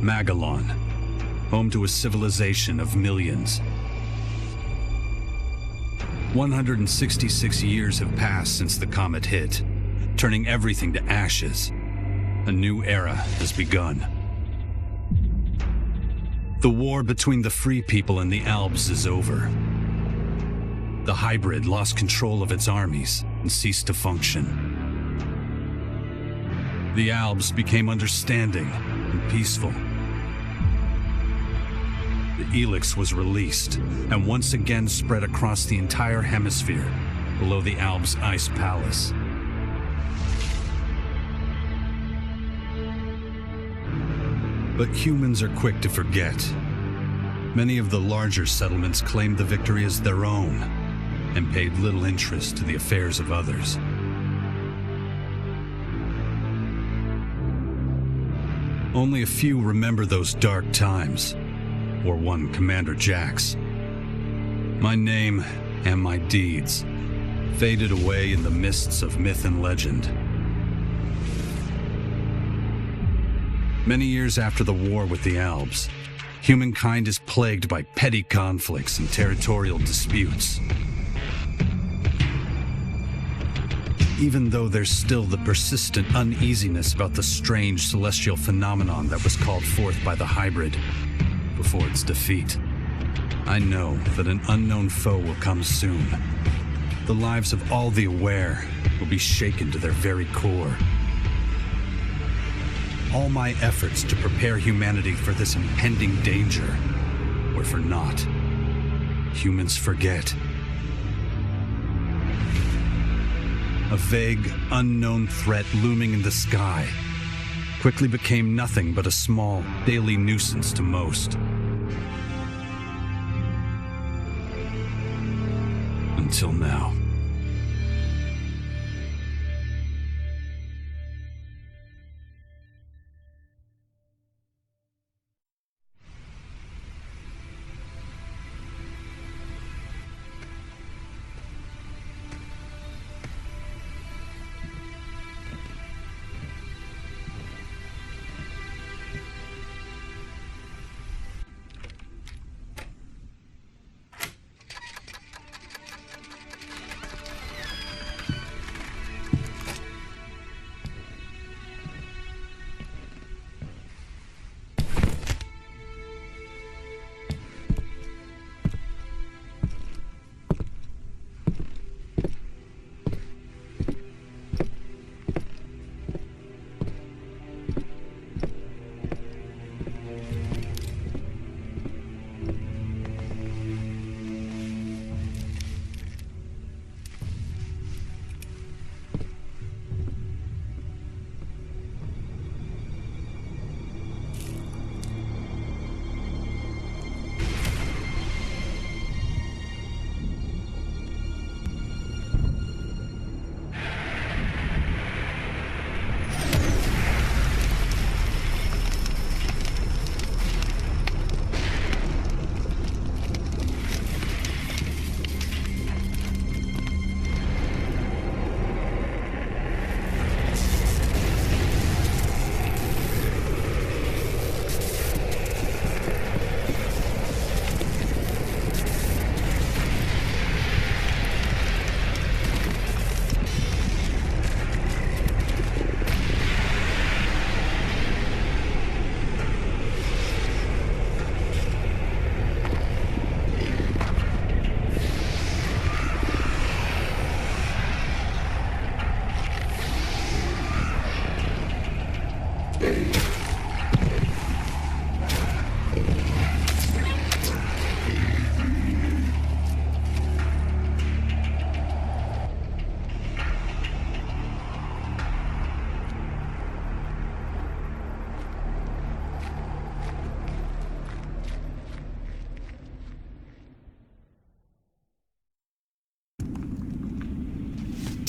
Magalan, home to a civilization of millions. 166 years have passed since the comet hit, turning everything to ashes. A new era has begun. The war between the free people and the Albs is over. The hybrid lost control of its armies and ceased to function. The Albs became understanding and peaceful. The ELEX was released and once again spread across the entire hemisphere below the Albs' ice palace. But humans are quick to forget. Many of the larger settlements claimed the victory as their own and paid little interest to the affairs of others. Only a few remember those dark times, or one Commander Jax. My name and my deeds faded away in the mists of myth and legend. Many years after the war with the Albs, humankind is plagued by petty conflicts and territorial disputes. Even though there's still the persistent uneasiness about the strange celestial phenomenon that was called forth by the hybrid before its defeat, I know that an unknown foe will come soon. The lives of all the aware will be shaken to their very core. All my efforts to prepare humanity for this impending danger were for naught. Humans forget. A vague, unknown threat looming in the sky quickly became nothing but a small, daily nuisance to most. Until now.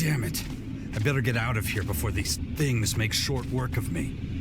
Damn it. I better get out of here before these things make short work of me.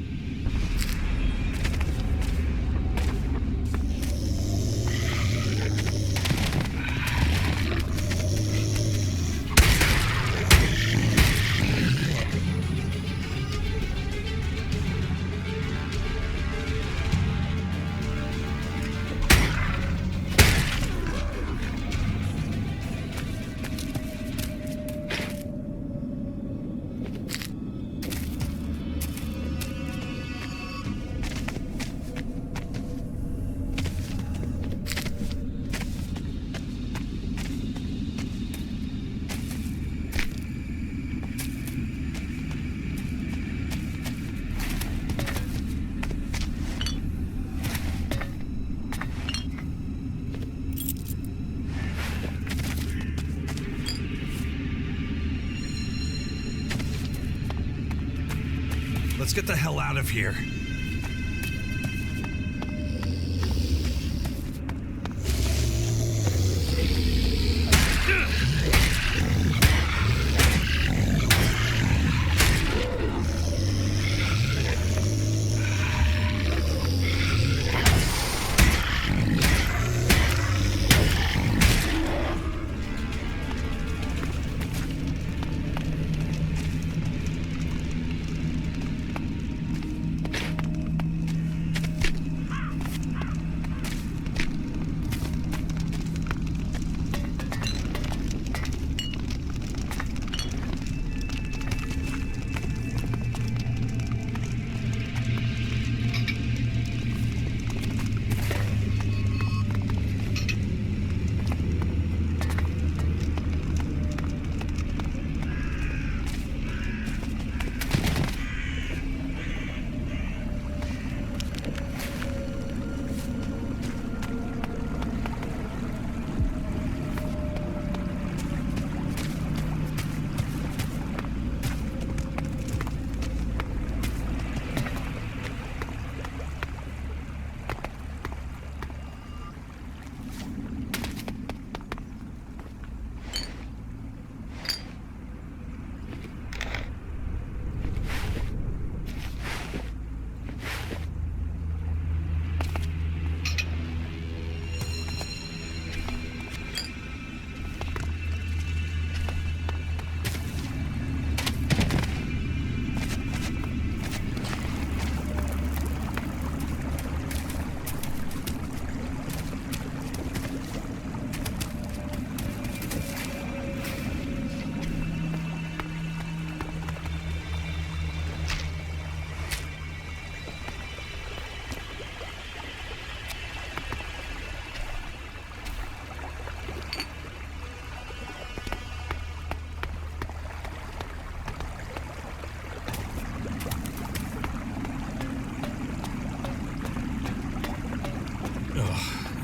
let's get the hell out of here.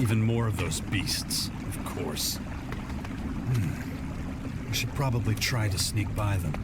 Even more of those beasts, of course. I should probably try to sneak by them.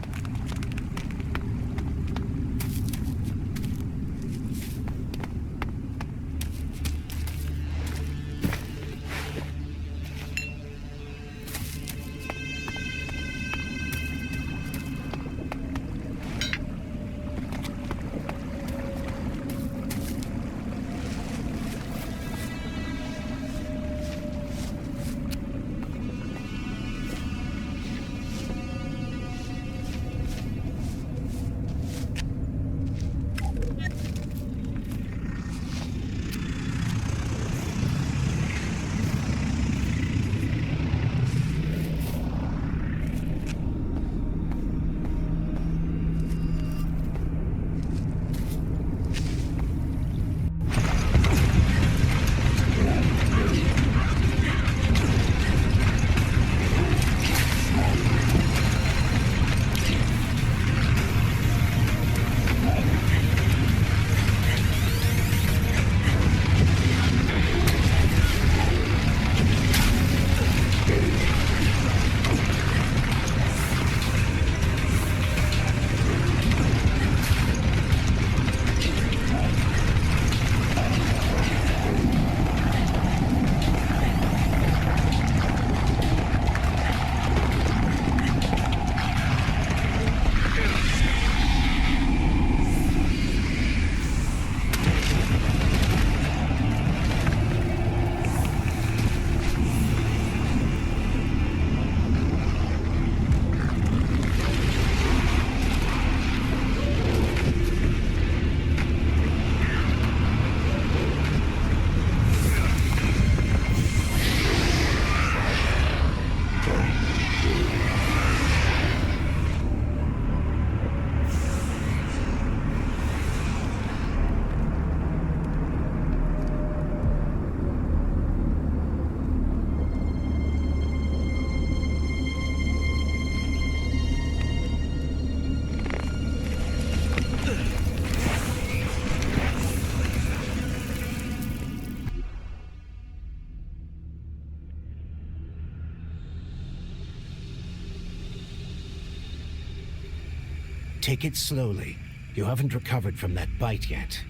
Take it slowly. You haven't recovered from that bite yet.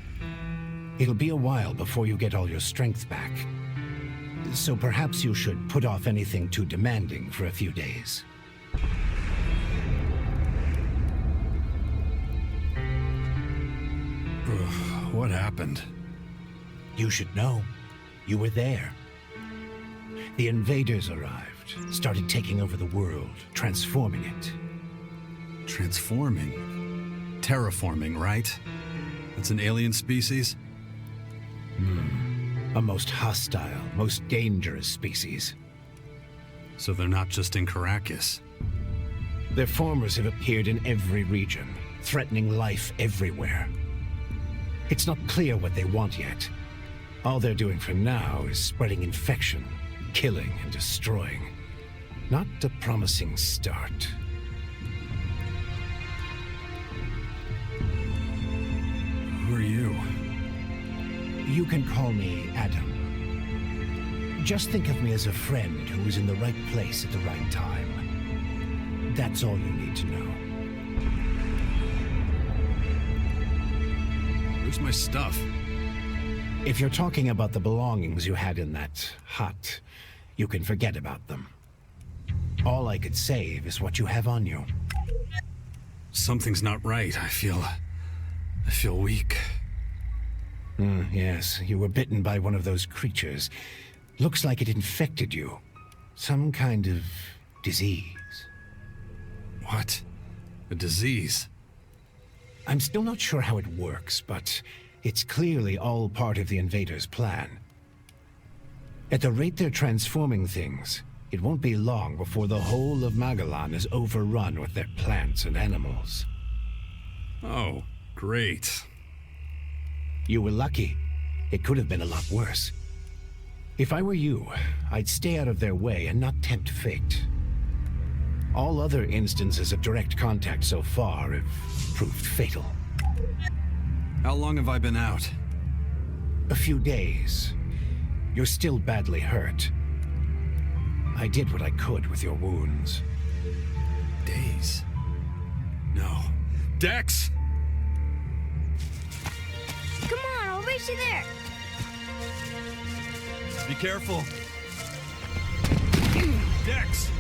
It'll be a while before you get all your strength back. So perhaps you should put off anything too demanding for a few days. What happened? You should know. You were there. The invaders arrived, started taking over the world, transforming it. Transforming? Terraforming, right? It's an alien species? A most hostile, most dangerous species. So they're not just in Caracas. Their formers have appeared in every region, threatening life everywhere. It's not clear what they want yet. All they're doing for now is spreading infection, killing and destroying. Not a promising start. Who are you? You can call me Adam. Just think of me as a friend who was in the right place at the right time. That's all you need to know. Where's my stuff? If you're talking about the belongings you had in that hut, you can forget about them. All I could save is what you have on you. Something's not right. I feel weak. Yes, you were bitten by one of those creatures. Looks like it infected you. Some kind of disease. What? A disease? I'm still not sure how it works, but it's clearly all part of the invaders' plan. At the rate they're transforming things, it won't be long before the whole of Magalan is overrun with their plants and animals. Oh, great. You were lucky. It could have been a lot worse. If I were you, I'd stay out of their way and not tempt fate. All other instances of direct contact so far have proved fatal. How long have I been out? A few days. You're still badly hurt. I did what I could with your wounds. Days? No. Dex! Come on, I'll race you there. Be careful. Dex!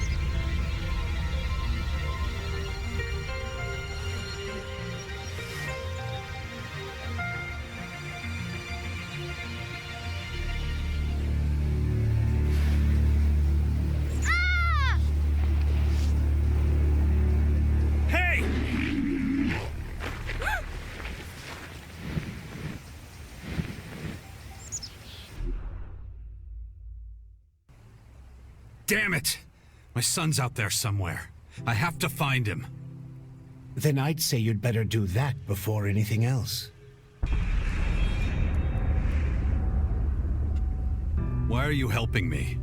Damn it! My son's out there somewhere. I have to find him. Then I'd say you'd better do that before anything else. Why are you helping me?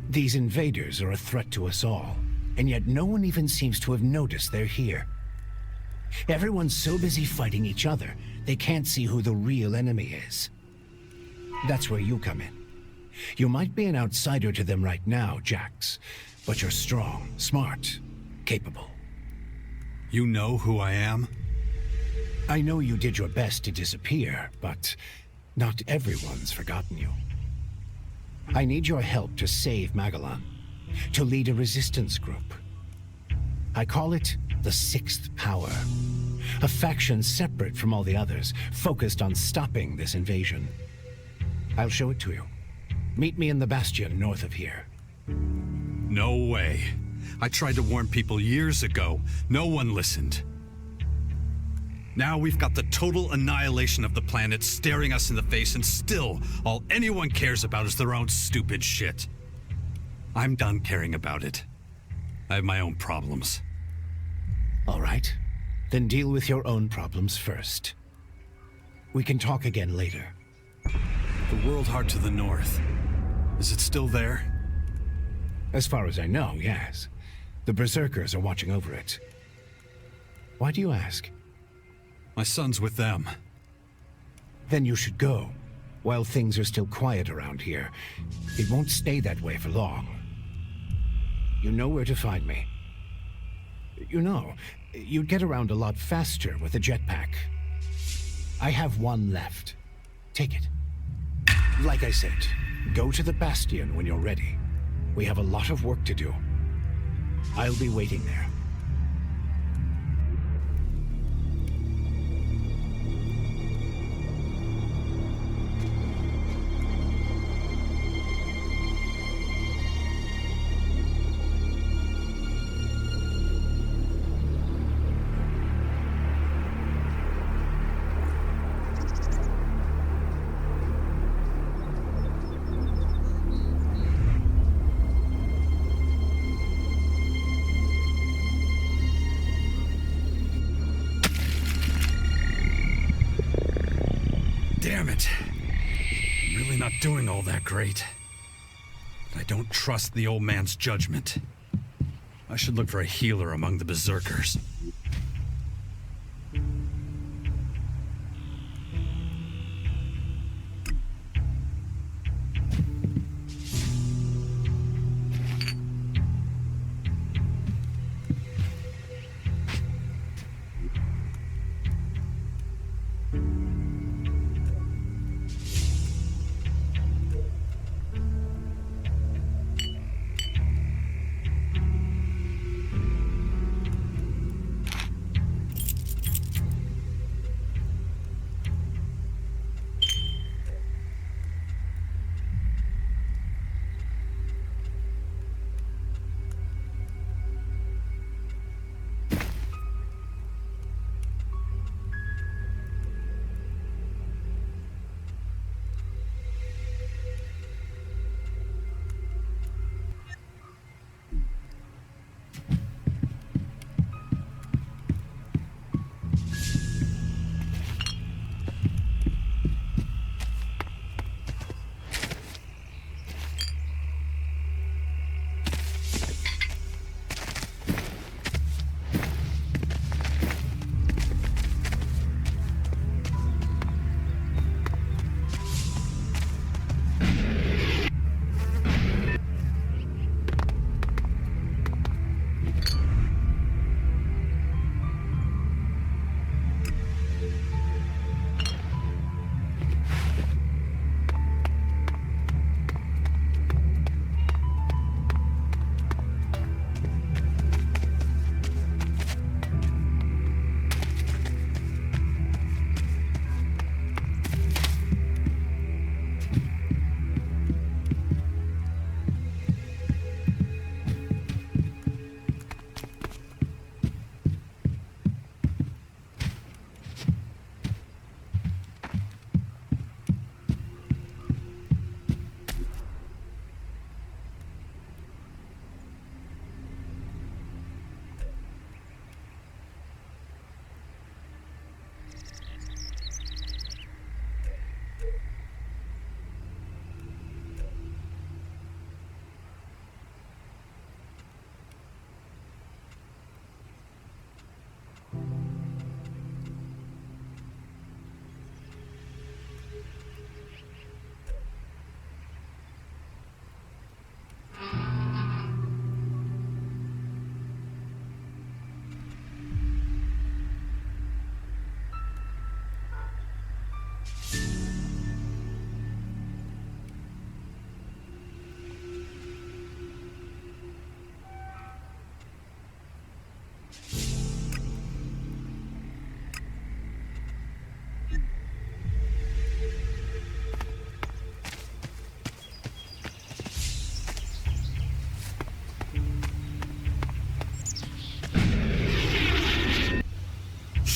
These invaders are a threat to us all, and yet no one even seems to have noticed they're here. Everyone's so busy fighting each other, they can't see who the real enemy is. That's where you come in. You might be an outsider to them right now, Jax, but you're strong, smart, capable. You know who I am? I know you did your best to disappear, but not everyone's forgotten you. I need your help to save Magalan, to lead a resistance group. I call it the Sixth Power, a faction separate from all the others, focused on stopping this invasion. I'll show it to you. Meet me in the bastion north of here. No way. I tried to warn people years ago. No one listened. Now we've got the total annihilation of the planet staring us in the face, and still, all anyone cares about is their own stupid shit. I'm done caring about it. I have my own problems. All right. Then deal with your own problems first. We can talk again later. The World Heart to the north. Is it still there? As far as I know, yes. The Berserkers are watching over it. Why do you ask? My son's with them. Then you should go. While things are still quiet around here, it won't stay that way for long. You know where to find me. You know, You'd get around a lot faster with a jetpack. I have one left. Take it. Like I said, go to the Bastion when you're ready. We have a lot of work to do. I'll be waiting there. Damn it. I'm really not doing all that great. But I don't trust the old man's judgment. I should look for a healer among the berserkers.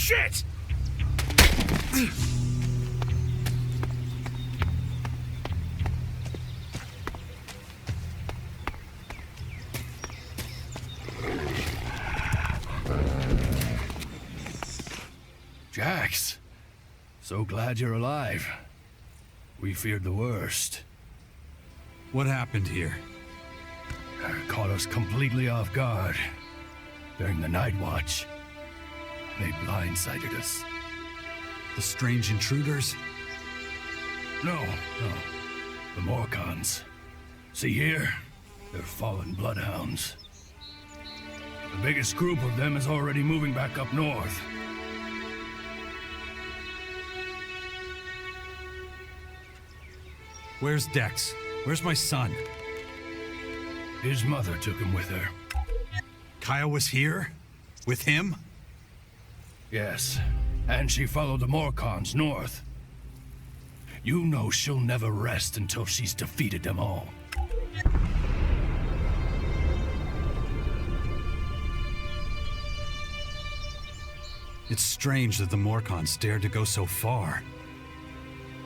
Shit! Jax, so glad you're alive. We feared the worst. What happened here? Caught us completely off guard during the night watch. They blindsided us. The strange intruders? No. The Morcons. See here? They're fallen bloodhounds. The biggest group of them is already moving back up north. Where's Dex? Where's my son? His mother took him with her. Kaya was here? With him? Yes, and she followed the Morcons north. You know she'll never rest until she's defeated them all. It's strange that the Morcons dared to go so far.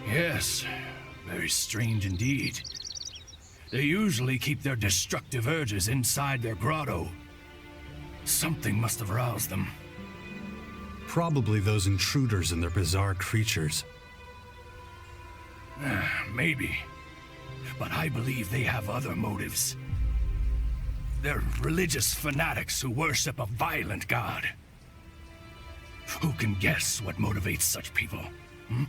Yes, very strange indeed. They usually keep their destructive urges inside their grotto. Something must have roused them. Probably those intruders and their bizarre creatures. Maybe. But I believe they have other motives. They're religious fanatics who worship a violent god. Who can guess what motivates such people? Hmm?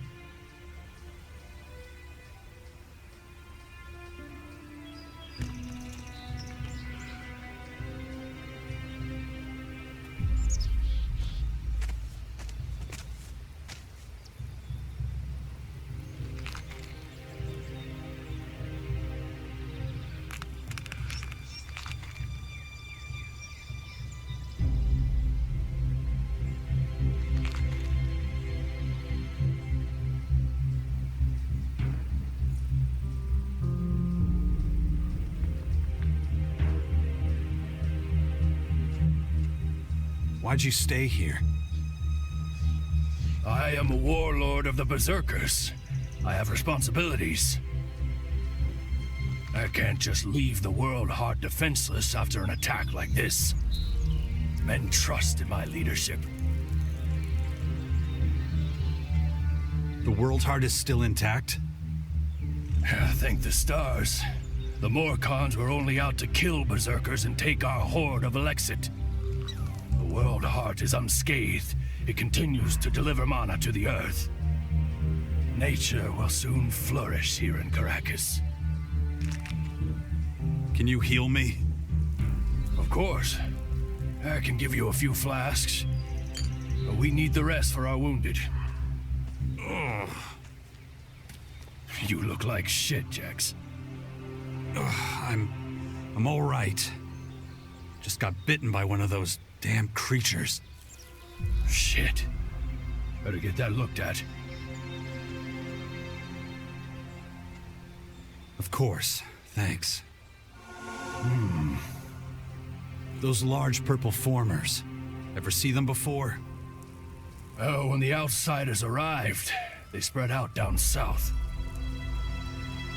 Why'd you stay here? I am a warlord of the Berserkers. I have responsibilities. I can't just leave the world heart defenseless after an attack like this. Men trust in my leadership. The World Heart is still intact? Thank the stars. The Morcons were only out to kill Berserkers and take our horde of ELEX II. The World Heart is unscathed. It continues to deliver mana to the earth. Nature will soon flourish here in Caracas. Can you heal me? Of course. I can give you a few flasks. But we need the rest for our wounded. Ugh. You look like shit, Jax. I'm all right. Just got bitten by one of those damn creatures. Shit. Better get that looked at. Of course. Thanks. Those large purple formers. Ever see them before? Oh, when the outsiders arrived, they spread out down south.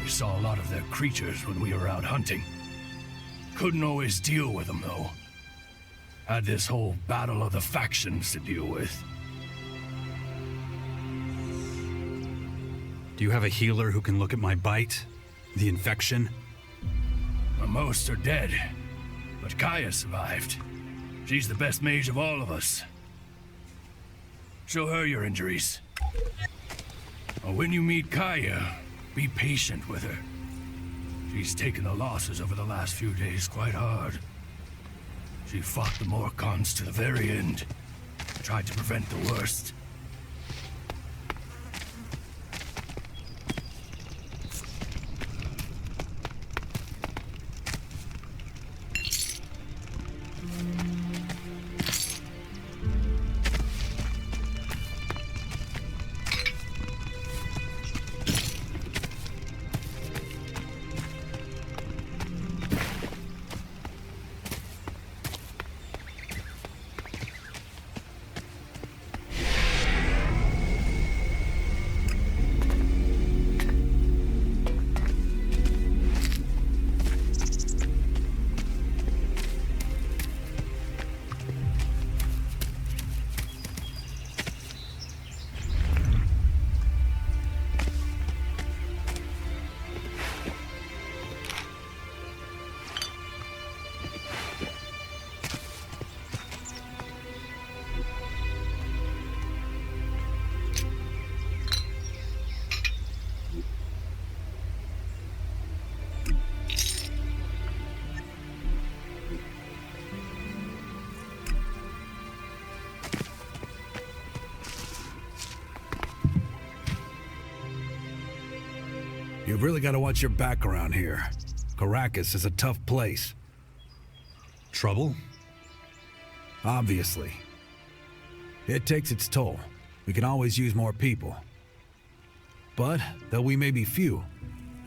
We saw a lot of their creatures when we were out hunting. Couldn't always deal with them, though. Had this whole battle of the factions to deal with. Do you have a healer who can look at my bite? The infection? Most are dead, but Kaya survived. She's the best mage of all of us. Show her your injuries. When you meet Kaya, be patient with her. She's taken the losses over the last few days quite hard. She fought the Morcons to the very end, tried to prevent the worst. You've really got to watch your back around here. Caracas is a tough place. Trouble? Obviously. It takes its toll. We can always use more people. But, though we may be few,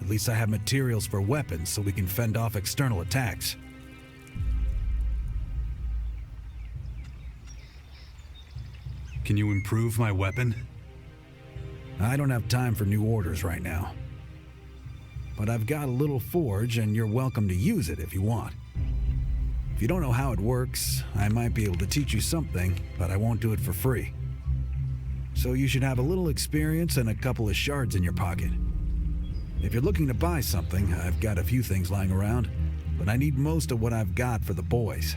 at least I have materials for weapons so we can fend off external attacks. Can you improve my weapon? I don't have time for new orders right now. But I've got a little forge and you're welcome to use it if you want. If you don't know how it works, I might be able to teach you something, but I won't do it for free. So you should have a little experience and a couple of shards in your pocket. If you're looking to buy something, I've got a few things lying around, but I need most of what I've got for the boys.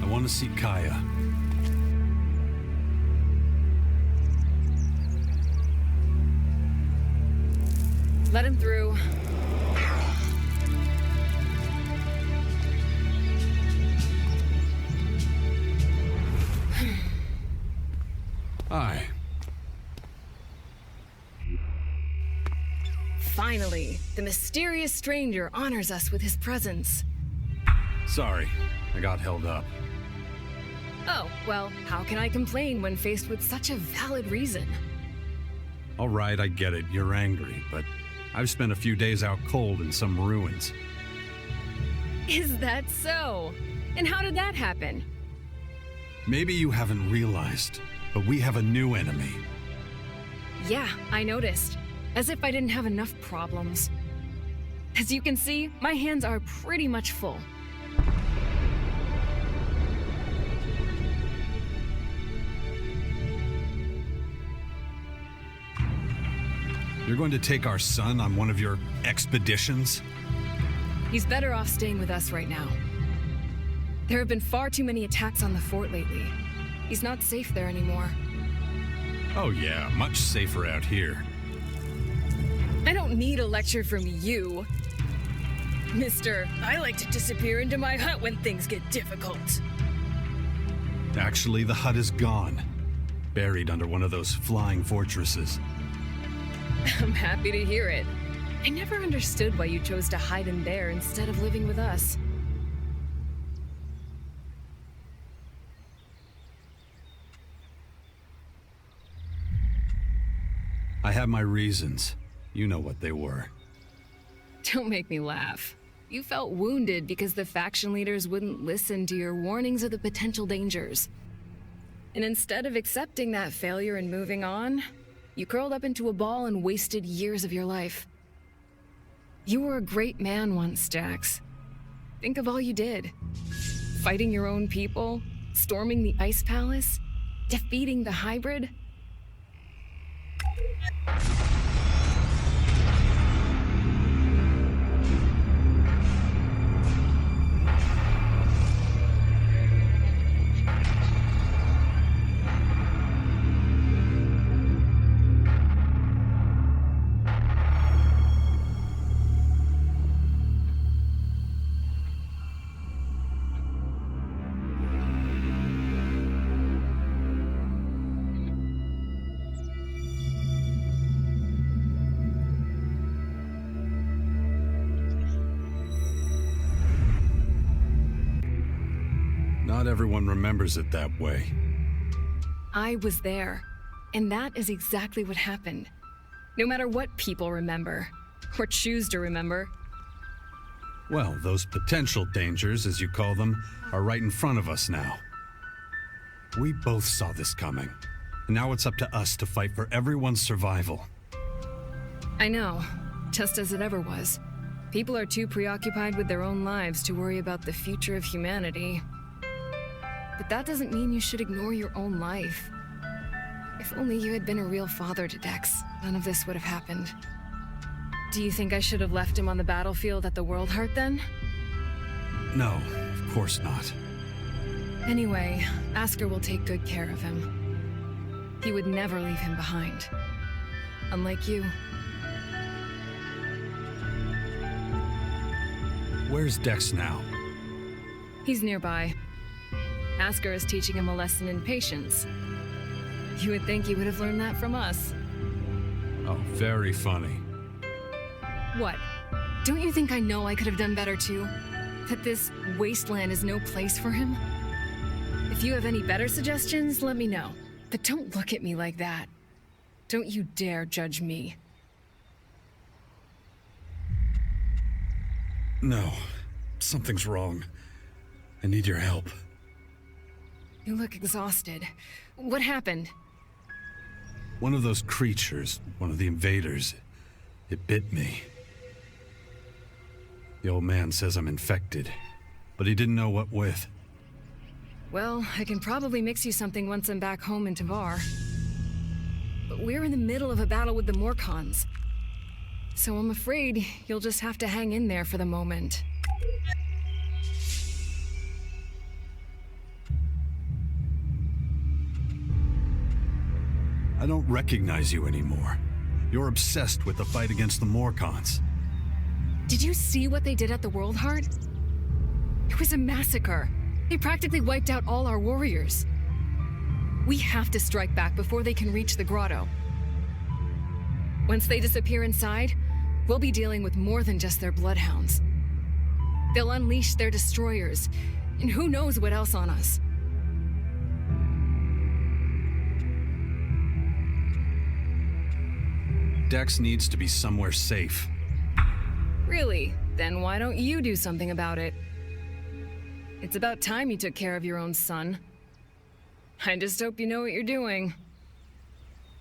I want to see Kaya. Let him through. Hi. Finally, the mysterious stranger honors us with his presence. Sorry, I got held up. Oh, well, how can I complain when faced with such a valid reason? All right, I get it. You're angry, but I've spent a few days out cold in some ruins. Is that so? And how did that happen? Maybe you haven't realized, but we have a new enemy. Yeah, I noticed. As if I didn't have enough problems. As you can see, my hands are pretty much full. You're going to take our son on one of your expeditions? He's better off staying with us right now. There have been far too many attacks on the fort lately. He's not safe there anymore. Oh yeah, much safer out here. I don't need a lecture from you. Mister, I like to disappear into my hut when things get difficult. Actually, the hut is gone. Buried under one of those flying fortresses. I'm happy to hear it. I never understood why you chose to hide in there instead of living with us. I have my reasons. You know what they were. Don't make me laugh. You felt wounded because the faction leaders wouldn't listen to your warnings of the potential dangers. And instead of accepting that failure and moving on, you curled up into a ball and wasted years of your life. You were a great man once, Jax. Think of all you did. Fighting your own people, storming the Ice Palace, defeating the hybrid. Not everyone remembers it that way. I was there, and that is exactly what happened. No matter what people remember, or choose to remember. Well, those potential dangers, as you call them, are right in front of us now. We both saw this coming, and now it's up to us to fight for everyone's survival. I know, just as it ever was. People are too preoccupied with their own lives to worry about the future of humanity. But that doesn't mean you should ignore your own life. If only you had been a real father to Dex, none of this would have happened. Do you think I should have left him on the battlefield at the World Heart then? No, of course not. Anyway, Asker will take good care of him. He would never leave him behind. Unlike you. Where's Dex now? He's nearby. Asker is teaching him a lesson in patience. You would think he would have learned that from us. Oh, very funny. What? Don't you think I know I could have done better too? That this wasteland is no place for him? If you have any better suggestions, let me know. But don't look at me like that. Don't you dare judge me. No, something's wrong. I need your help. You look exhausted. What happened? One of those creatures, one of the invaders, it bit me. The old man says I'm infected, but he didn't know what with. Well, I can probably mix you something once I'm back home in Tavar. But we're in the middle of a battle with the Morcons. So I'm afraid you'll just have to hang in there for the moment. I don't recognize you anymore. You're obsessed with the fight against the Morcons. Did you see what they did at the World Heart? It was a massacre. They practically wiped out all our warriors. We have to strike back before they can reach the grotto. Once they disappear inside, we'll be dealing with more than just their bloodhounds. They'll unleash their destroyers, and who knows what else on us. Dex needs to be somewhere safe. Really? Then why don't you do something about it? It's about time you took care of your own son. I just hope you know what you're doing.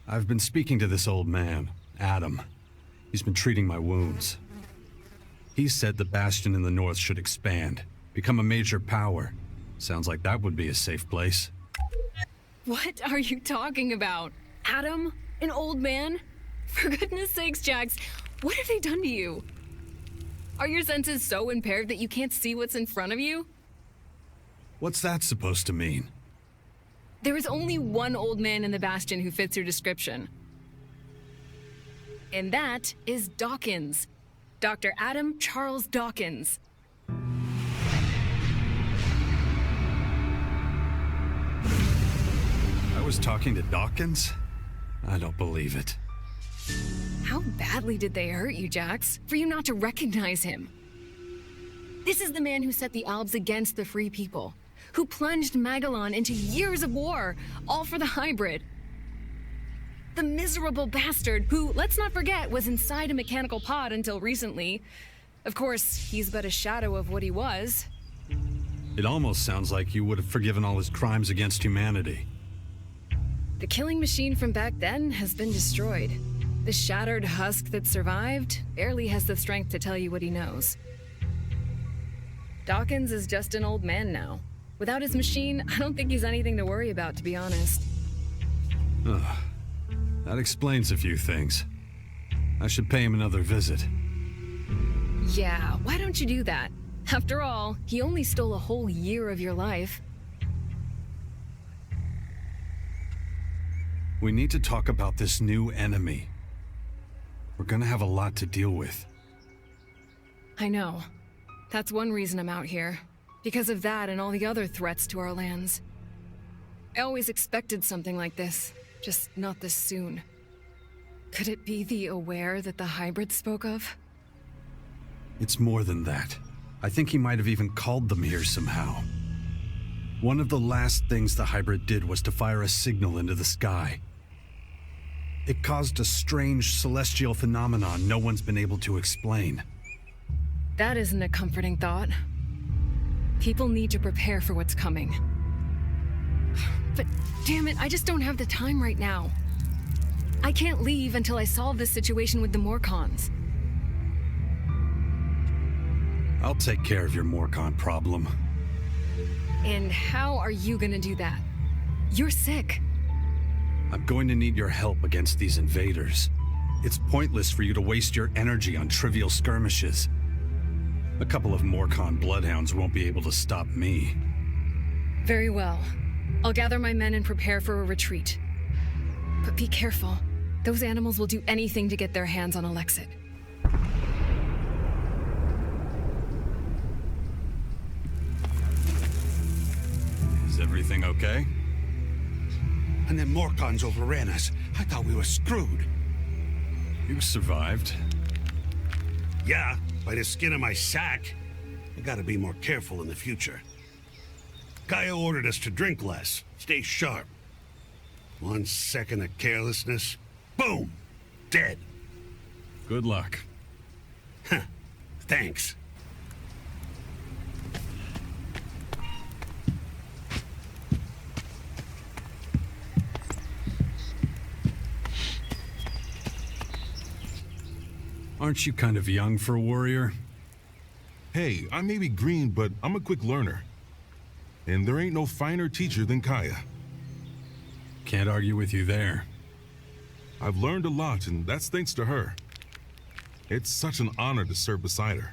I've been speaking to this old man, Adam. He's been treating my wounds. He said the Bastion in the north should expand, become a major power. Sounds like that would be a safe place. What are you talking about? Adam? An old man? For goodness sakes, Jax, what have they done to you? Are your senses so impaired that you can't see what's in front of you? What's that supposed to mean? There is only one old man in the Bastion who fits your description. And that is Dawkins. Dr. Adam Charles Dawkins. I was talking to Dawkins? I don't believe it. How badly did they hurt you, Jax, for you not to recognize him? This is the man who set the Albs against the free people, who plunged Magalan into years of war, all for the hybrid. The miserable bastard who, let's not forget, was inside a mechanical pod until recently. Of course, he's but a shadow of what he was. It almost sounds like you would have forgiven all his crimes against humanity. The killing machine from back then has been destroyed. The shattered husk that survived barely has the strength to tell you what he knows. Dawkins is just an old man now. Without his machine, I don't think he's anything to worry about, to be honest. Ugh. That explains a few things. I should pay him another visit. Yeah, why don't you do that? After all, he only stole a whole year of your life. We need to talk about this new enemy. We're gonna have a lot to deal with. I know. That's one reason I'm out here. Because of that and all the other threats to our lands. I always expected something like this, just not this soon. Could it be the aware that the hybrid spoke of? It's more than that. I think he might have even called them here somehow. One of the last things the hybrid did was to fire a signal into the sky. It caused a strange celestial phenomenon no one's been able to explain. That isn't a comforting thought. People need to prepare for what's coming. But damn it, I just don't have the time right now. I can't leave until I solve this situation with the Morcons. I'll take care of your Morcon problem. And how are you gonna do that? You're sick. I'm going to need your help against these invaders. It's pointless for you to waste your energy on trivial skirmishes. A couple of Morcon bloodhounds won't be able to stop me. Very well. I'll gather my men and prepare for a retreat. But be careful. Those animals will do anything to get their hands on Alexit. Is everything okay? And then Morcons overran us. I thought we were screwed. You survived. Yeah, by the skin of my sack. I gotta be more careful in the future. Gaia ordered us to drink less, stay sharp. 1 second of carelessness, boom, dead. Good luck. Huh, thanks. Aren't you kind of young for a warrior? Hey, I may be green, but I'm a quick learner. And there ain't no finer teacher than Kaya. Can't argue with you there. I've learned a lot, and that's thanks to her. It's such an honor to serve beside her.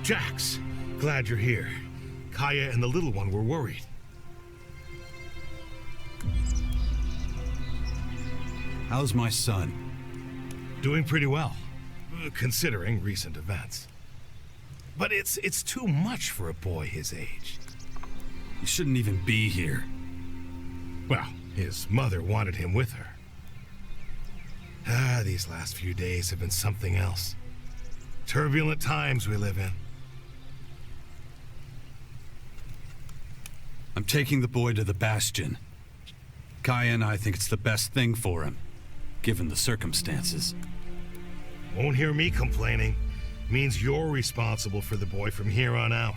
Jax, glad you're here. Kaya and the little one were worried. How's my son? Doing pretty well, considering recent events. But it's too much for a boy his age. He shouldn't even be here. Well, his mother wanted him with her. These last few days have been something else. Turbulent times we live in. I'm taking the boy to the Bastion. Kaya and I think it's the best thing for him, given the circumstances. Won't hear me complaining. Means you're responsible for the boy from here on out.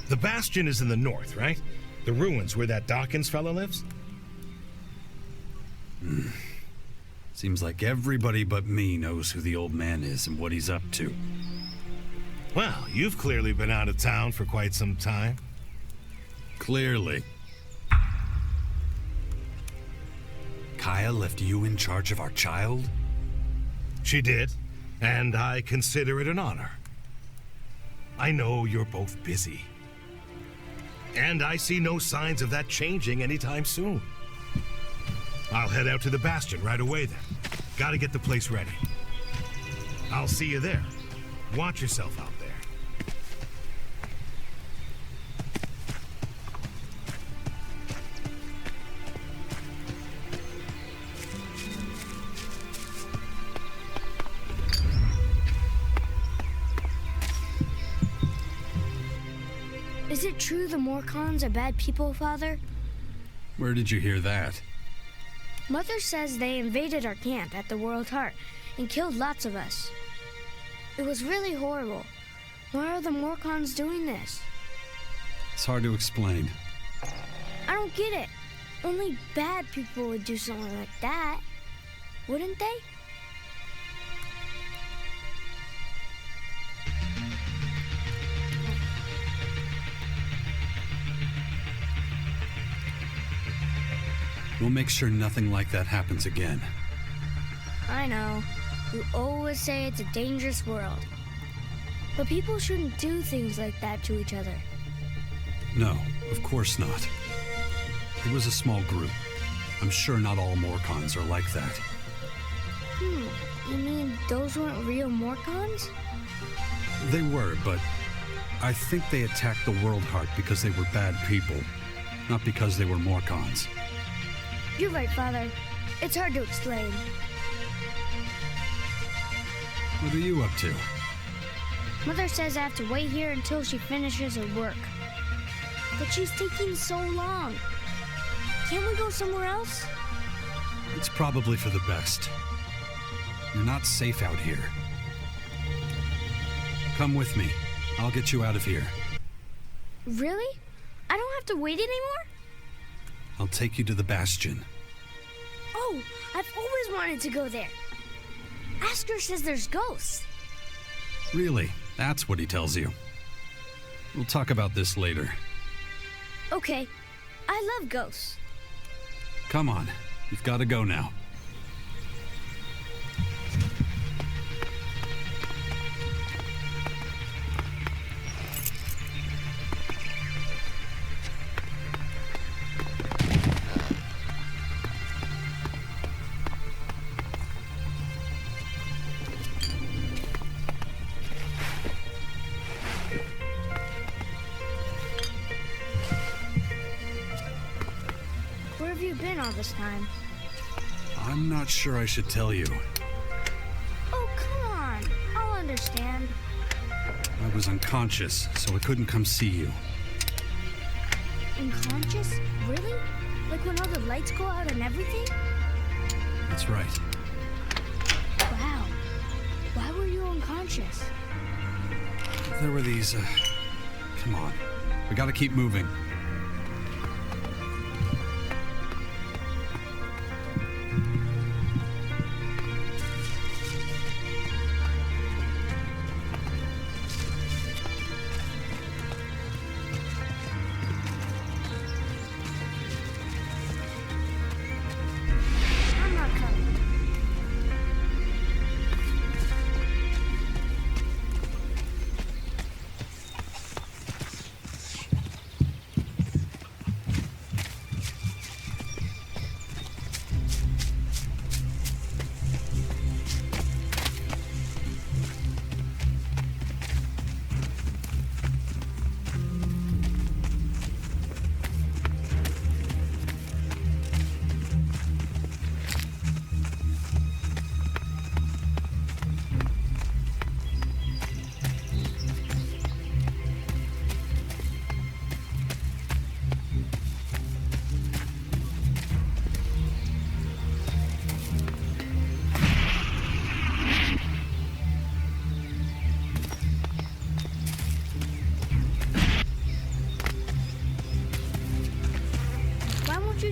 The Bastion is in the north, right? The ruins where that Dawkins fella lives? Seems like everybody but me knows who the old man is and what he's up to. Well, you've clearly been out of town for quite some time. Clearly. Kaya left you in charge of our child? She did, and I consider it an honor. I know you're both busy. And I see no signs of that changing anytime soon. I'll head out to the Bastion right away then. Gotta get the place ready. I'll see you there. Watch yourself out there. Is it true the Morcons are bad people, Father? Where did you hear that? Mother says they invaded our camp at the World Heart and killed lots of us. It was really horrible. Why are the Morcons doing this? It's hard to explain. I don't get it. Only bad people would do something like that, wouldn't they? We'll make sure nothing like that happens again. I know. You always say it's a dangerous world. But people shouldn't do things like that to each other. No, of course not. It was a small group. I'm sure not all Morcons are like that. You mean those weren't real Morcons? They were, but I think they attacked the World Heart because they were bad people, not because they were Morcons. You're right, Father. It's hard to explain. What are you up to? Mother says I have to wait here until she finishes her work. But she's taking so long. Can't we go somewhere else? It's probably for the best. You're not safe out here. Come with me. I'll get you out of here. Really? I don't have to wait anymore? I'll take you to the Bastion. Oh, I've always wanted to go there. Asker says there's ghosts. Really? That's what he tells you. We'll talk about this later. Okay. I love ghosts. Come on. You've got to go now. Where have you been all this time? I'm not sure I should tell you. Oh, come on. I'll understand. I was unconscious, so I couldn't come see you. Unconscious? Really? Like when all the lights go out and everything? That's right. Wow. Why were you unconscious? There were these, Come on. We gotta keep moving. I'm not coming.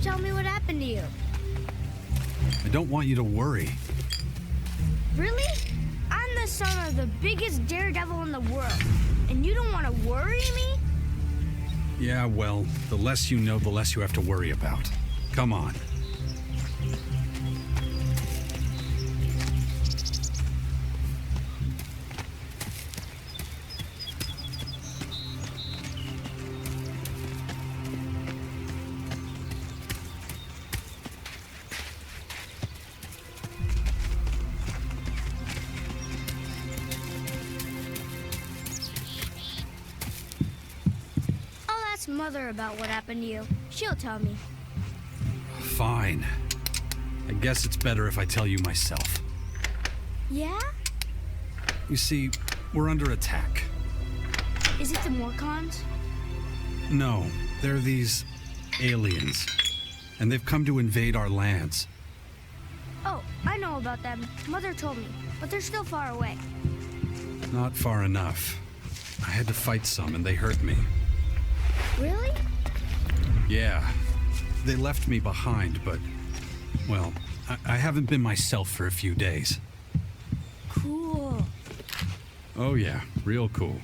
tell me what happened to you. I don't want you to worry. Really? I'm the son of the biggest daredevil in the world, and you don't want to worry me? Yeah, well, the less you know, the less you have to worry about. Come on. Mother about what happened to you. She'll tell me. Fine. I guess it's better if I tell you myself. Yeah? You see, we're under attack. Is it the Morcons? No, they're these aliens. And they've come to invade our lands. Oh, I know about them. Mother told me, but they're still far away. Not far enough. I had to fight some and they hurt me. Really? Yeah. They left me behind, but, well, I haven't been myself for a few days. Cool. Oh yeah, real cool.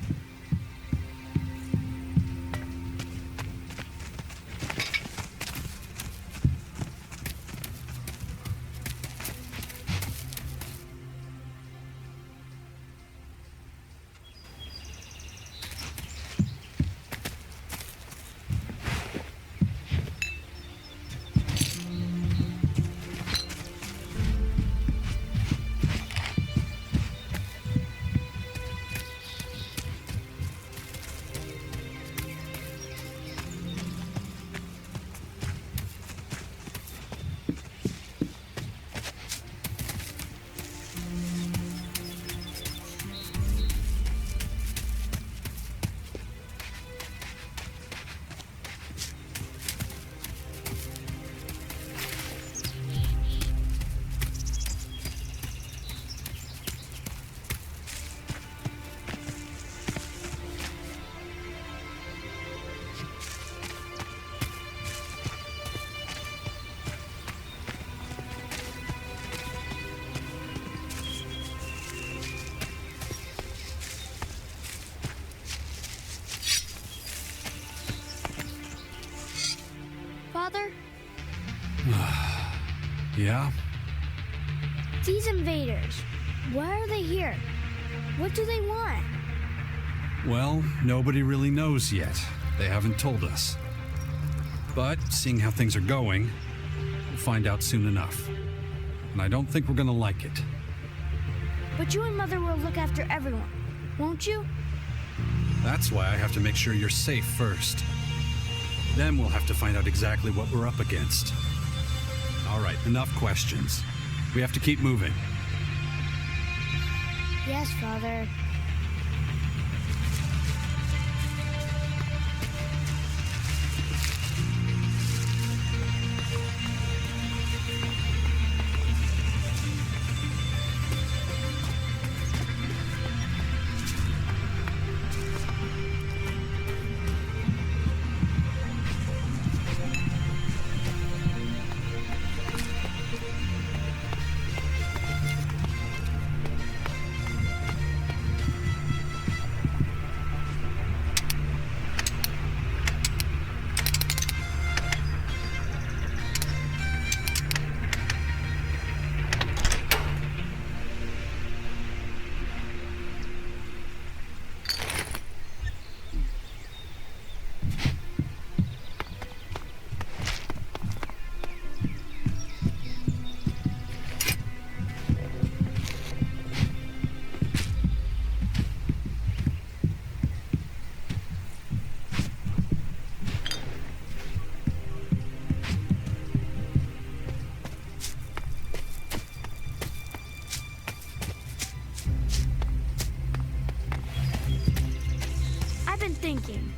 Father? Yeah? These invaders, why are they here? What do they want? Well, nobody really knows yet. They haven't told us. But, seeing how things are going, we'll find out soon enough. And I don't think we're gonna like it. But you and Mother will look after everyone, won't you? That's why I have to make sure you're safe first. Then we'll have to find out exactly what we're up against. All right, enough questions. We have to keep moving. Yes, Father. Thinking,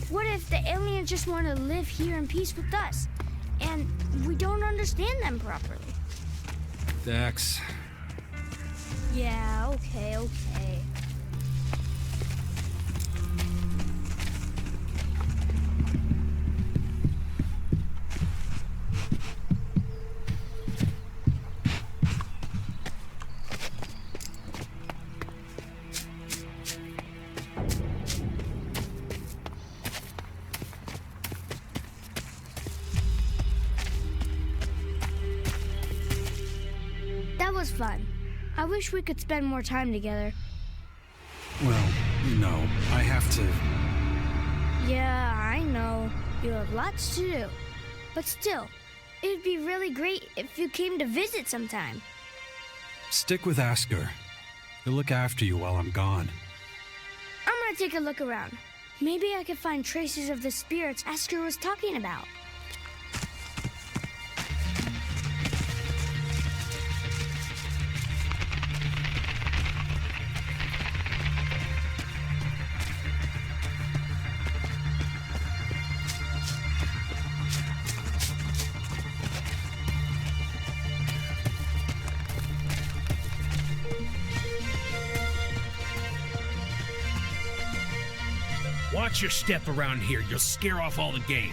what if the aliens just want to live here in peace with us, and we don't understand them properly? Dex. Yeah, okay. was fun. I wish we could spend more time together. Well, no, I have to... Yeah, I know. You have lots to do. But still, it'd be really great if you came to visit sometime. Stick with Asker. He'll look after you while I'm gone. I'm gonna take a look around. Maybe I could find traces of the spirits Asker was talking about. Watch your step around here. You'll scare off all the game.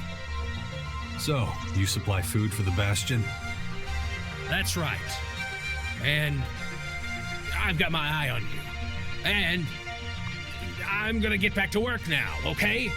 So, you supply food for the Bastion? That's right. And I've got my eye on you. And I'm gonna get back to work now, okay?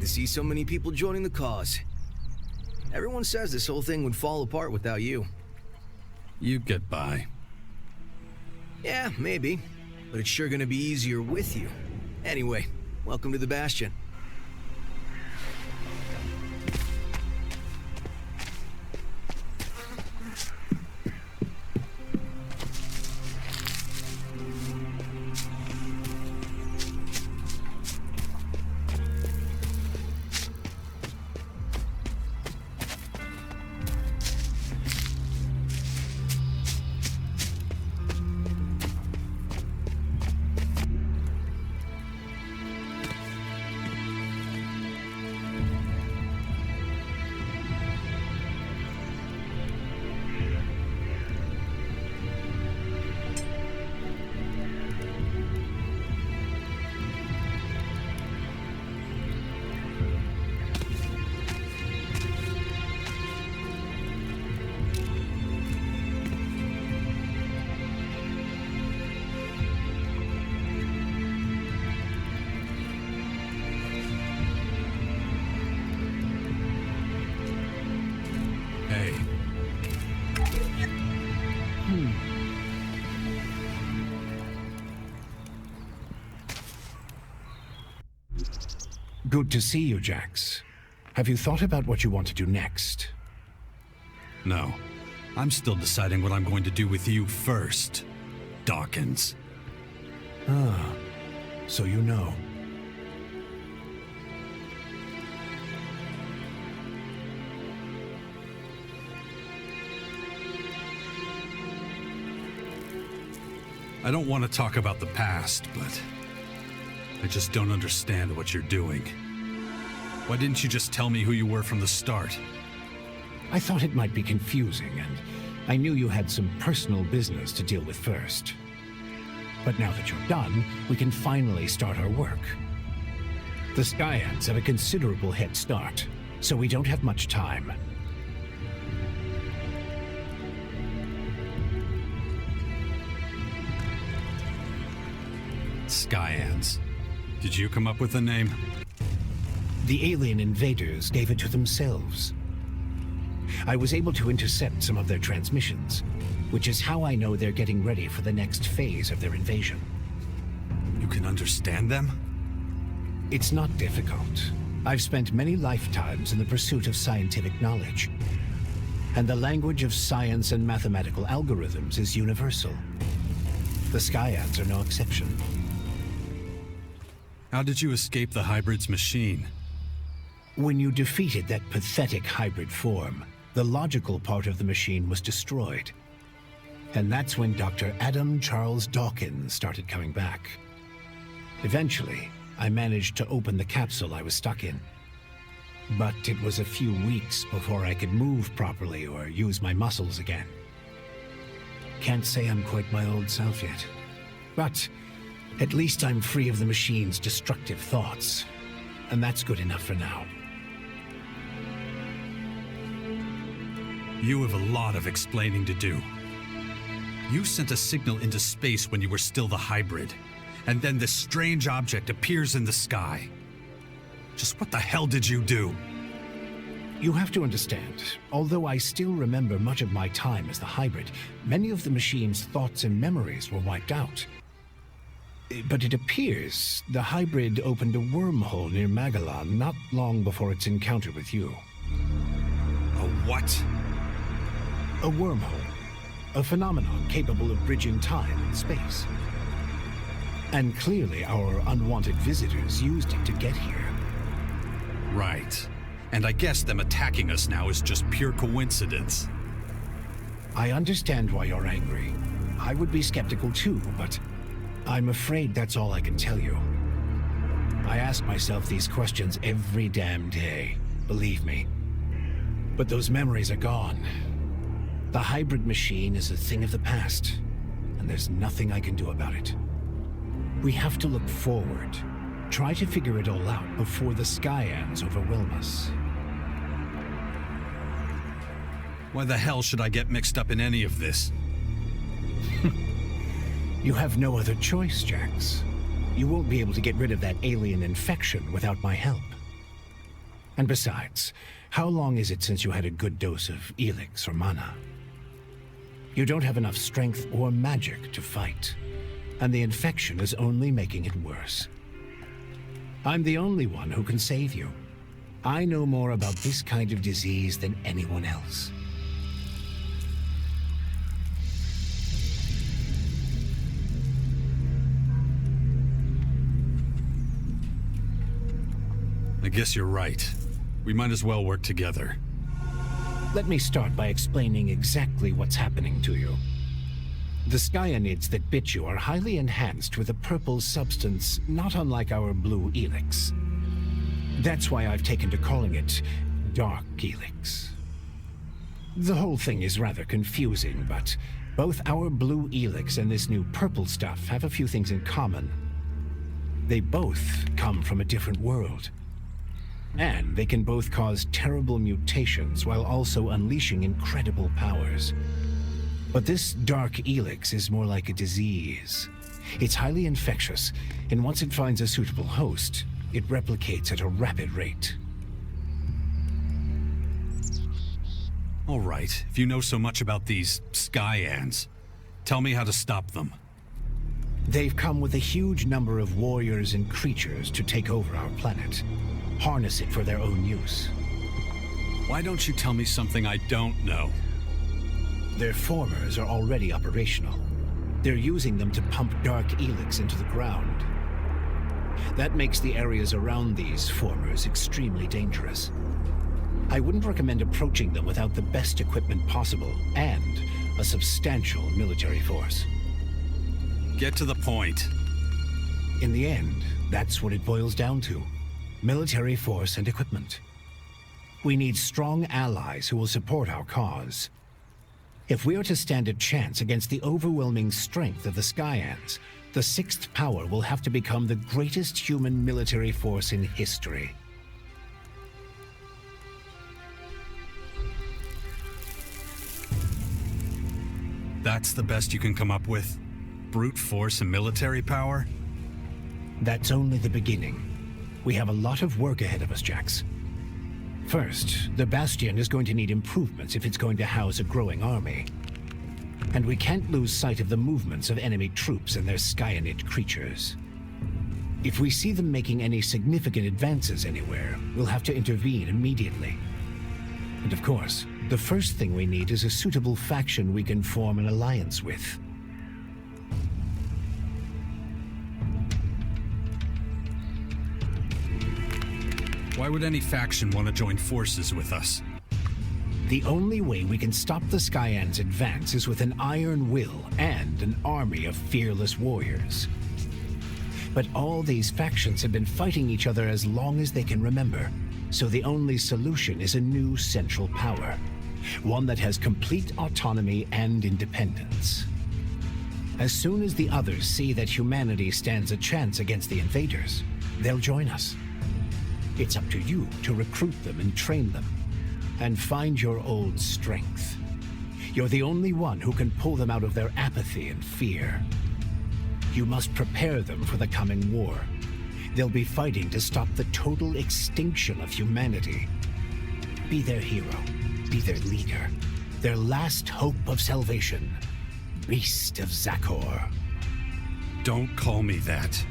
See so many people joining the cause. Everyone says this whole thing would fall apart without you. You'd get by. Yeah, maybe. But it's sure gonna be easier with you. Anyway, welcome to the Bastion. Good to see you, Jax. Have you thought about what you want to do next? No. I'm still deciding what I'm going to do with you first, Dawkins. Ah, so you know. I don't want to talk about the past, but I just don't understand what you're doing. Why didn't you just tell me who you were from the start? I thought it might be confusing, and I knew you had some personal business to deal with first. But now that you're done, we can finally start our work. The Skyands have a considerable head start, so we don't have much time. Skyands. Did you come up with the name? The alien invaders gave it to themselves. I was able to intercept some of their transmissions, which is how I know they're getting ready for the next phase of their invasion. You can understand them? It's not difficult. I've spent many lifetimes in the pursuit of scientific knowledge, and the language of science and mathematical algorithms is universal. The Skyands are no exception. How did you escape the hybrid's machine? When you defeated that pathetic hybrid form, the logical part of the machine was destroyed. And that's when Dr. Adam Charles Dawkins started coming back. Eventually, I managed to open the capsule I was stuck in. But it was a few weeks before I could move properly or use my muscles again. Can't say I'm quite my old self yet. But at least I'm free of the machine's destructive thoughts. And that's good enough for now. You have a lot of explaining to do. You sent a signal into space when you were still the hybrid, and then this strange object appears in the sky. Just what the hell did you do? You have to understand, although I still remember much of my time as the hybrid, many of the machine's thoughts and memories were wiped out. But it appears the hybrid opened a wormhole near Magalan not long before its encounter with you. A what? A wormhole. A phenomenon capable of bridging time and space. And clearly our unwanted visitors used it to get here. Right. And I guess them attacking us now is just pure coincidence. I understand why you're angry. I would be skeptical too, but I'm afraid that's all I can tell you. I ask myself these questions every damn day, believe me. But those memories are gone. The hybrid machine is a thing of the past, and there's nothing I can do about it. We have to look forward, try to figure it all out before the Skyands overwhelm us. Why the hell should I get mixed up in any of this? You have no other choice, Jax. You won't be able to get rid of that alien infection without my help. And besides, how long is it since you had a good dose of ELEX or mana? You don't have enough strength or magic to fight, and the infection is only making it worse. I'm the only one who can save you. I know more about this kind of disease than anyone else. I guess you're right. We might as well work together. Let me start by explaining exactly what's happening to you. The Skyanids that bit you are highly enhanced with a purple substance not unlike our blue ELEX. That's why I've taken to calling it Dark ELEX. The whole thing is rather confusing, but both our blue ELEX and this new purple stuff have a few things in common. They both come from a different world. And they can both cause terrible mutations while also unleashing incredible powers. But this dark ELEX is more like a disease. It's highly infectious, and once it finds a suitable host, it replicates at a rapid rate. All right, if you know so much about these Skyands, tell me how to stop them. They've come with a huge number of warriors and creatures to take over our planet. Harness it for their own use. Why don't you tell me something I don't know? Their formers are already operational. They're using them to pump dark ELEX into the ground. That makes the areas around these formers extremely dangerous. I wouldn't recommend approaching them without the best equipment possible and a substantial military force. Get to the point. In the end, that's what it boils down to. Military force and equipment. We need strong allies who will support our cause. If we are to stand a chance against the overwhelming strength of the Skyands, the sixth power will have to become the greatest human military force in history. That's the best you can come up with? Brute force and military power? That's only the beginning. We have a lot of work ahead of us, Jax. First, the Bastion is going to need improvements if it's going to house a growing army. And we can't lose sight of the movements of enemy troops and their Skyanid creatures. If we see them making any significant advances anywhere, we'll have to intervene immediately. And of course, the first thing we need is a suitable faction we can form an alliance with. Why would any faction want to join forces with us? The only way we can stop the Skyands' advance is with an iron will and an army of fearless warriors. But all these factions have been fighting each other as long as they can remember, so the only solution is a new central power, one that has complete autonomy and independence. As soon as the others see that humanity stands a chance against the invaders, they'll join us. It's up to you to recruit them and train them, and find your old strength. You're the only one who can pull them out of their apathy and fear. You must prepare them for the coming war. They'll be fighting to stop the total extinction of humanity. Be their hero, be their leader, their last hope of salvation. Beast of Zakor. Don't call me that.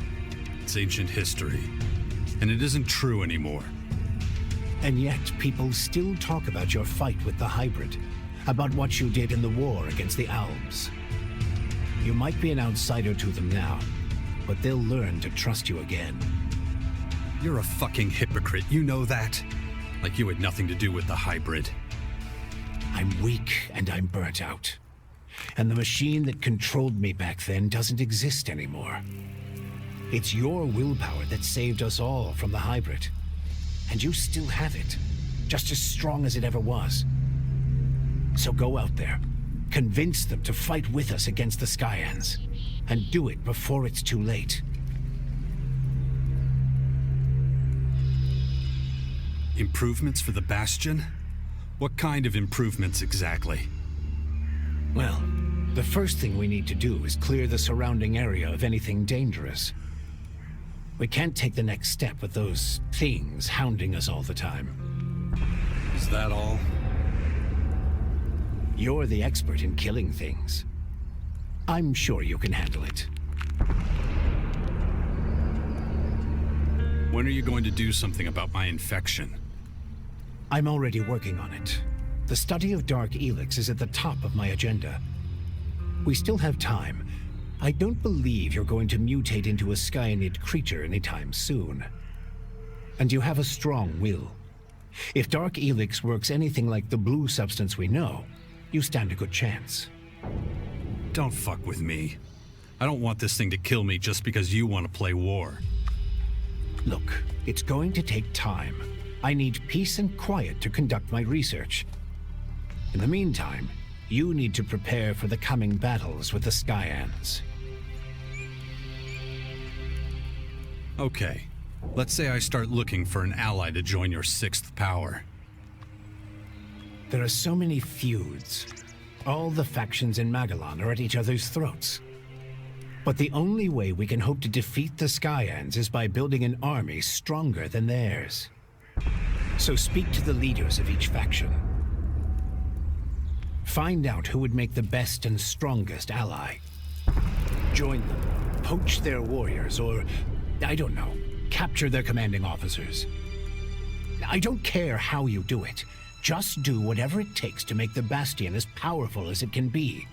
It's ancient history, and it isn't true anymore. And yet, people still talk about your fight with the hybrid, about what you did in the war against the Albs. You might be an outsider to them now, but they'll learn to trust you again. You're a fucking hypocrite, you know that? Like you had nothing to do with the hybrid. I'm weak and I'm burnt out. And the machine that controlled me back then doesn't exist anymore. It's your willpower that saved us all from the hybrid. And you still have it, just as strong as it ever was. So go out there, convince them to fight with us against the Skyands, and do it before it's too late. Improvements for the Bastion? What kind of improvements exactly? Well, the first thing we need to do is clear the surrounding area of anything dangerous. We can't take the next step with those things hounding us all the time. Is that all? You're the expert in killing things. I'm sure you can handle it. When are you going to do something about my infection? I'm already working on it. The study of Dark ELEX is at the top of my agenda. We still have time. I don't believe you're going to mutate into a Skyanid creature anytime soon. And you have a strong will. If Dark ELEX works anything like the blue substance we know, you stand a good chance. Don't fuck with me. I don't want this thing to kill me just because you want to play war. Look, it's going to take time. I need peace and quiet to conduct my research. In the meantime, you need to prepare for the coming battles with the Skyands. Okay, let's say I start looking for an ally to join your sixth power. There are so many feuds. All the factions in Magalan are at each other's throats. But the only way we can hope to defeat the Skyands is by building an army stronger than theirs. So speak to the leaders of each faction. Find out who would make the best and strongest ally. Join them, poach their warriors, or, I don't know, capture their commanding officers. I don't care how you do it. Just do whatever it takes to make the Bastion as powerful as it can be.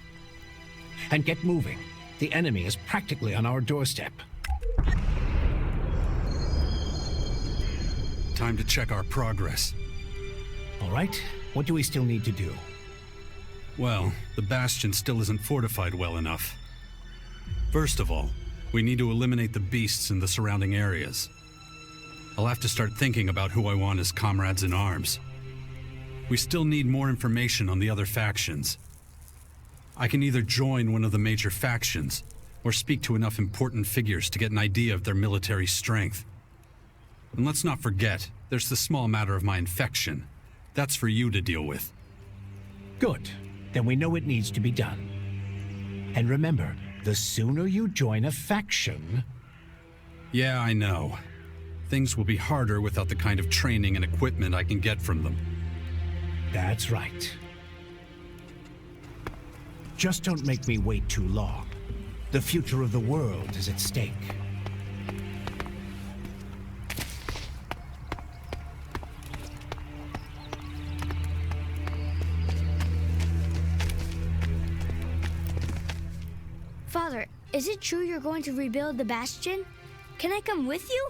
And get moving. The enemy is practically on our doorstep. Time to check our progress. All right, what do we still need to do? Well, the Bastion still isn't fortified well enough. First of all, we need to eliminate the beasts in the surrounding areas. I'll have to start thinking about who I want as comrades in arms. We still need more information on the other factions. I can either join one of the major factions, or speak to enough important figures to get an idea of their military strength. And let's not forget, there's the small matter of my infection. That's for you to deal with. Good. Then we know it needs to be done. And remember, the sooner you join a faction... Yeah, I know. Things will be harder without the kind of training and equipment I can get from them. That's right. Just don't make me wait too long. The future of the world is at stake. Father, is it true you're going to rebuild the Bastion? Can I come with you?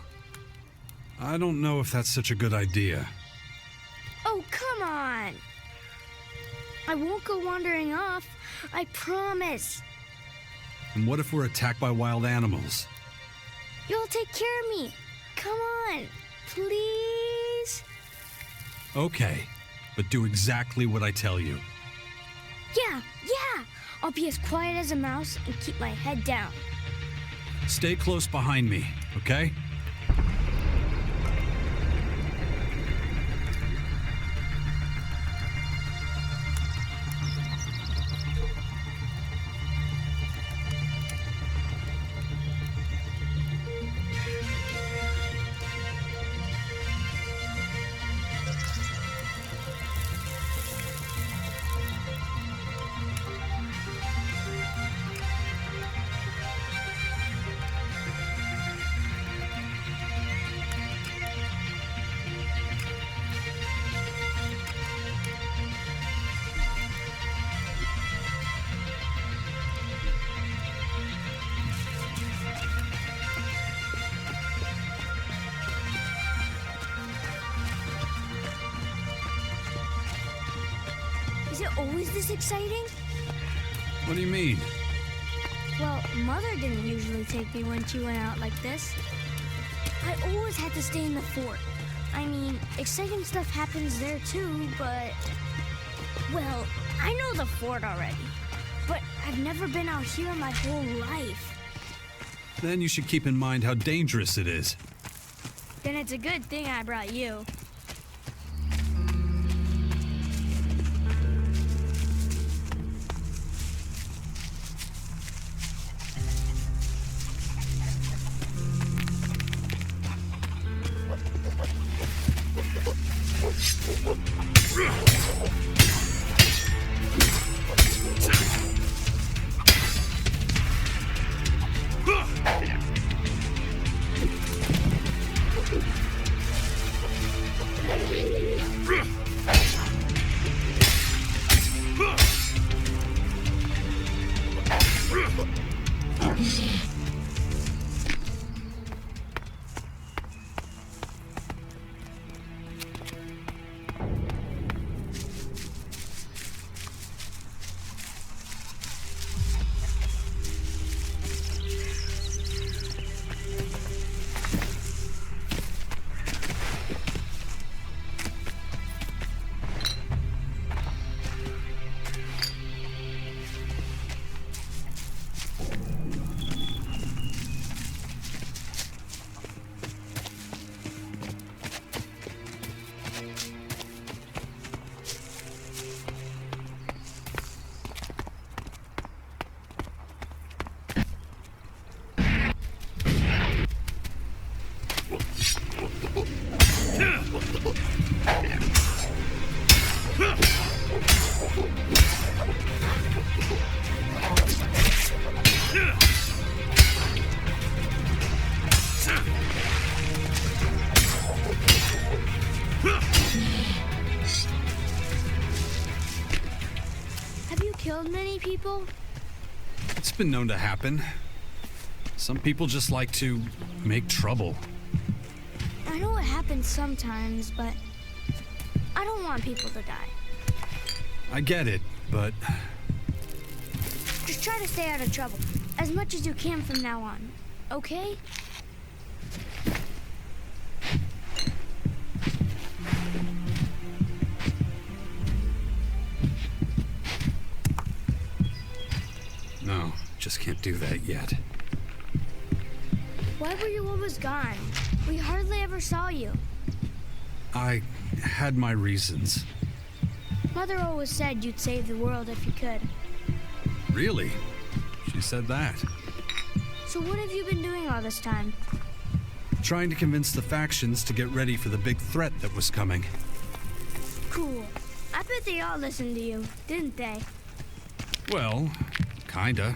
I don't know if that's such a good idea. Oh, come on! I won't go wandering off. I promise. And what if we're attacked by wild animals? You'll take care of me. Come on, please? Okay, but do exactly what I tell you. Yeah. I'll be as quiet as a mouse and keep my head down. Stay close behind me, okay? Is it always this exciting? What do you mean? Well, Mother didn't usually take me when she went out like this. I always had to stay in the fort. I mean, exciting stuff happens there too, but... Well, I know the fort already, but I've never been out here my whole life. Then you should keep in mind how dangerous it is. Then it's a good thing I brought you. Have you killed many people? It's been known to happen. Some people just like to make trouble. I know it happens sometimes, but I don't want people to die. I get it, but... Just try to stay out of trouble, as much as you can from now on, okay? No, just can't do that yet. Why were you always gone? We hardly ever saw you. I had my reasons. Mother always said you'd save the world if you could. Really? She said that. So what have you been doing all this time? trying to convince the factions to get ready for the big threat that was coming. Cool. I bet they all listened to you, didn't they? Well, kinda.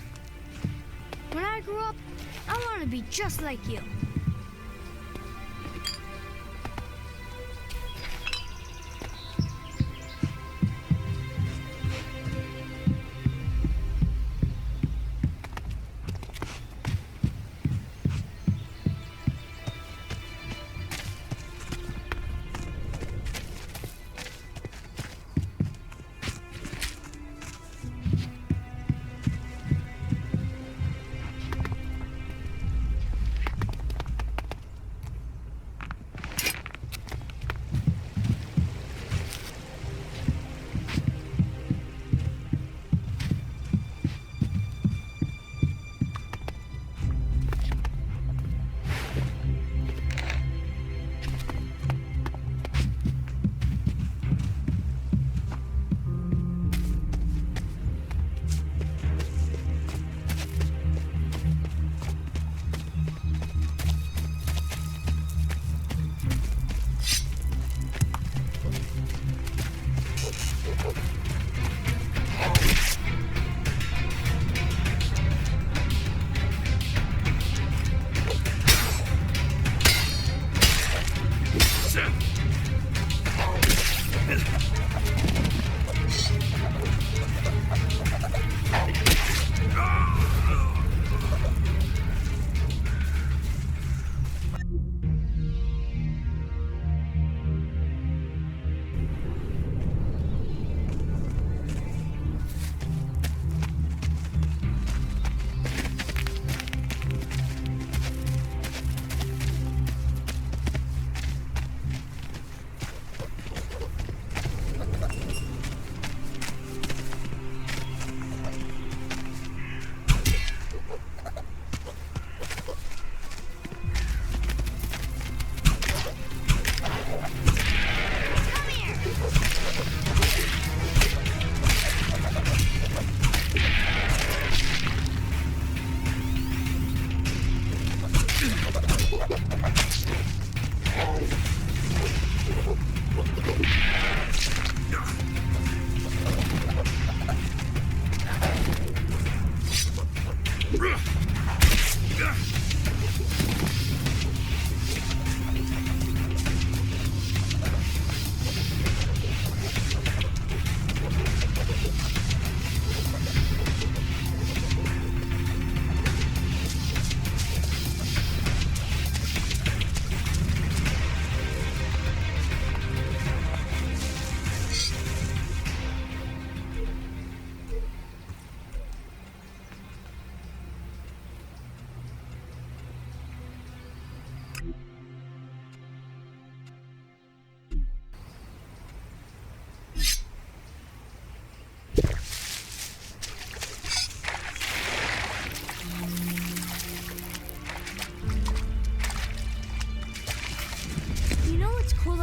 When I grow up, I want to be just like you.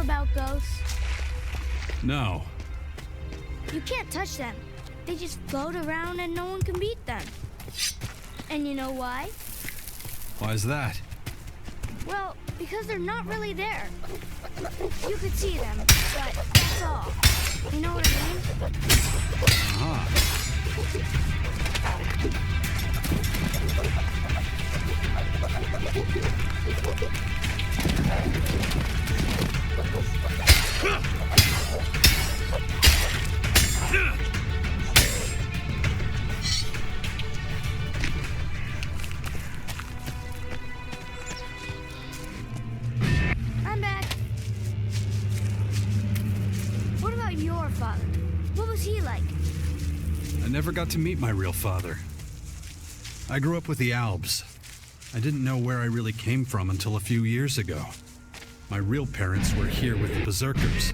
About ghosts? No. You can't touch them. They just float around and no one can beat them. And you know why? Why's that? Well, because they're not really there. You could see them, but that's all. You know what I mean? I'm back. What about your father? What was he like? I never got to meet my real father. I grew up with the Albs. I didn't know where I really came from until a few years ago. My real parents were here with the Berserkers.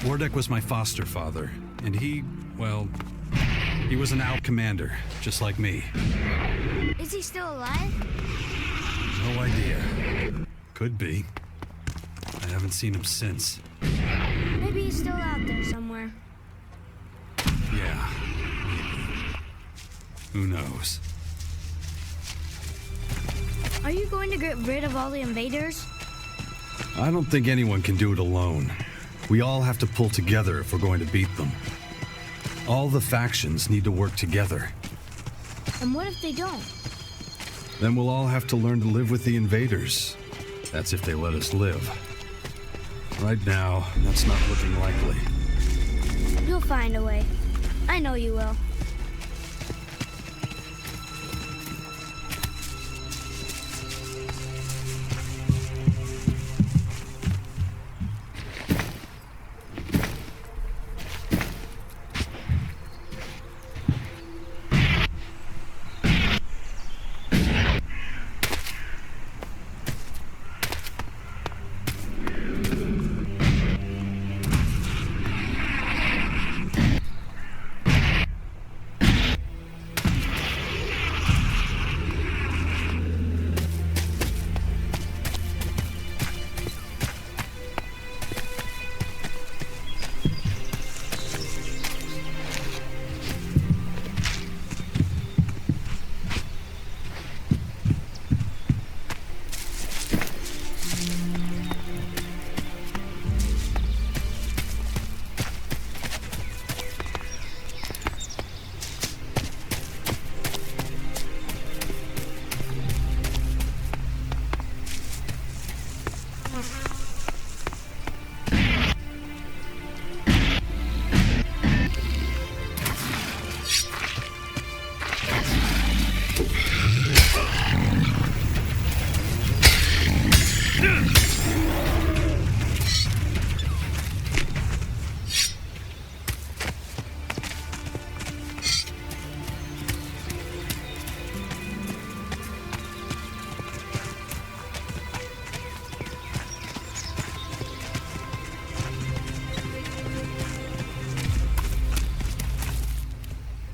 Wardek was my foster father, and he was an Alb commander, just like me. Is he still alive? No idea. Could be. I haven't seen him since. Maybe he's still out there somewhere. Yeah. Who knows? Are you going to get rid of all the invaders? I don't think anyone can do it alone. We all have to pull together if we're going to beat them. All the factions need to work together. And what if they don't? Then we'll all have to learn to live with the invaders. That's if they let us live. Right now, that's not looking likely. You'll find a way. I know you will.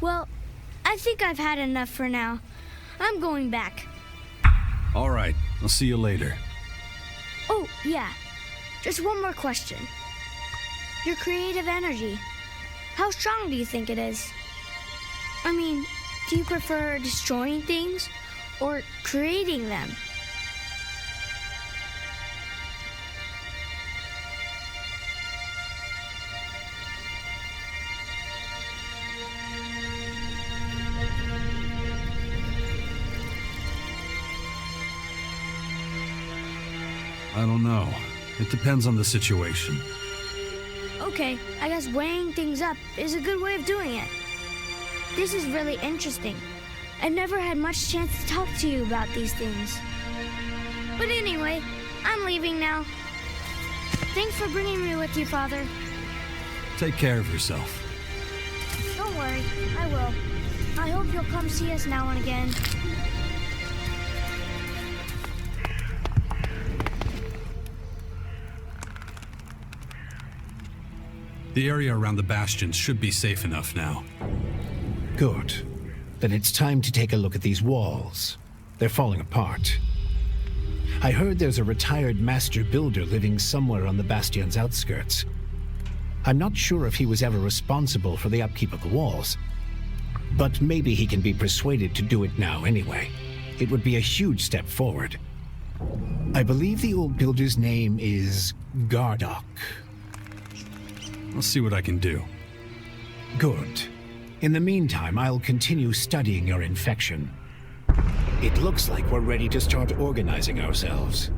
Well, I think I've had enough for now. I'm going back. All right, I'll see you later. Oh, yeah. Just one more question. Your creative energy. How strong do you think it is? I mean, do you prefer destroying things or creating them? I don't know. It depends on the situation. Okay, I guess weighing things up is a good way of doing it. This is really interesting. I've never had much chance to talk to you about these things. But anyway, I'm leaving now. Thanks for bringing me with you, Father. Take care of yourself. Don't worry, I will. I hope you'll come see us now and again. The area around the bastions should be safe enough now. Good. Then it's time to take a look at these walls. They're falling apart. I heard there's a retired master builder living somewhere on the bastion's outskirts. I'm not sure if he was ever responsible for the upkeep of the walls, but maybe he can be persuaded to do it now anyway. It would be a huge step forward. I believe the old builder's name is Gardock. I'll see what I can do. Good. In the meantime, I'll continue studying your infection. It looks like we're ready to start organizing ourselves.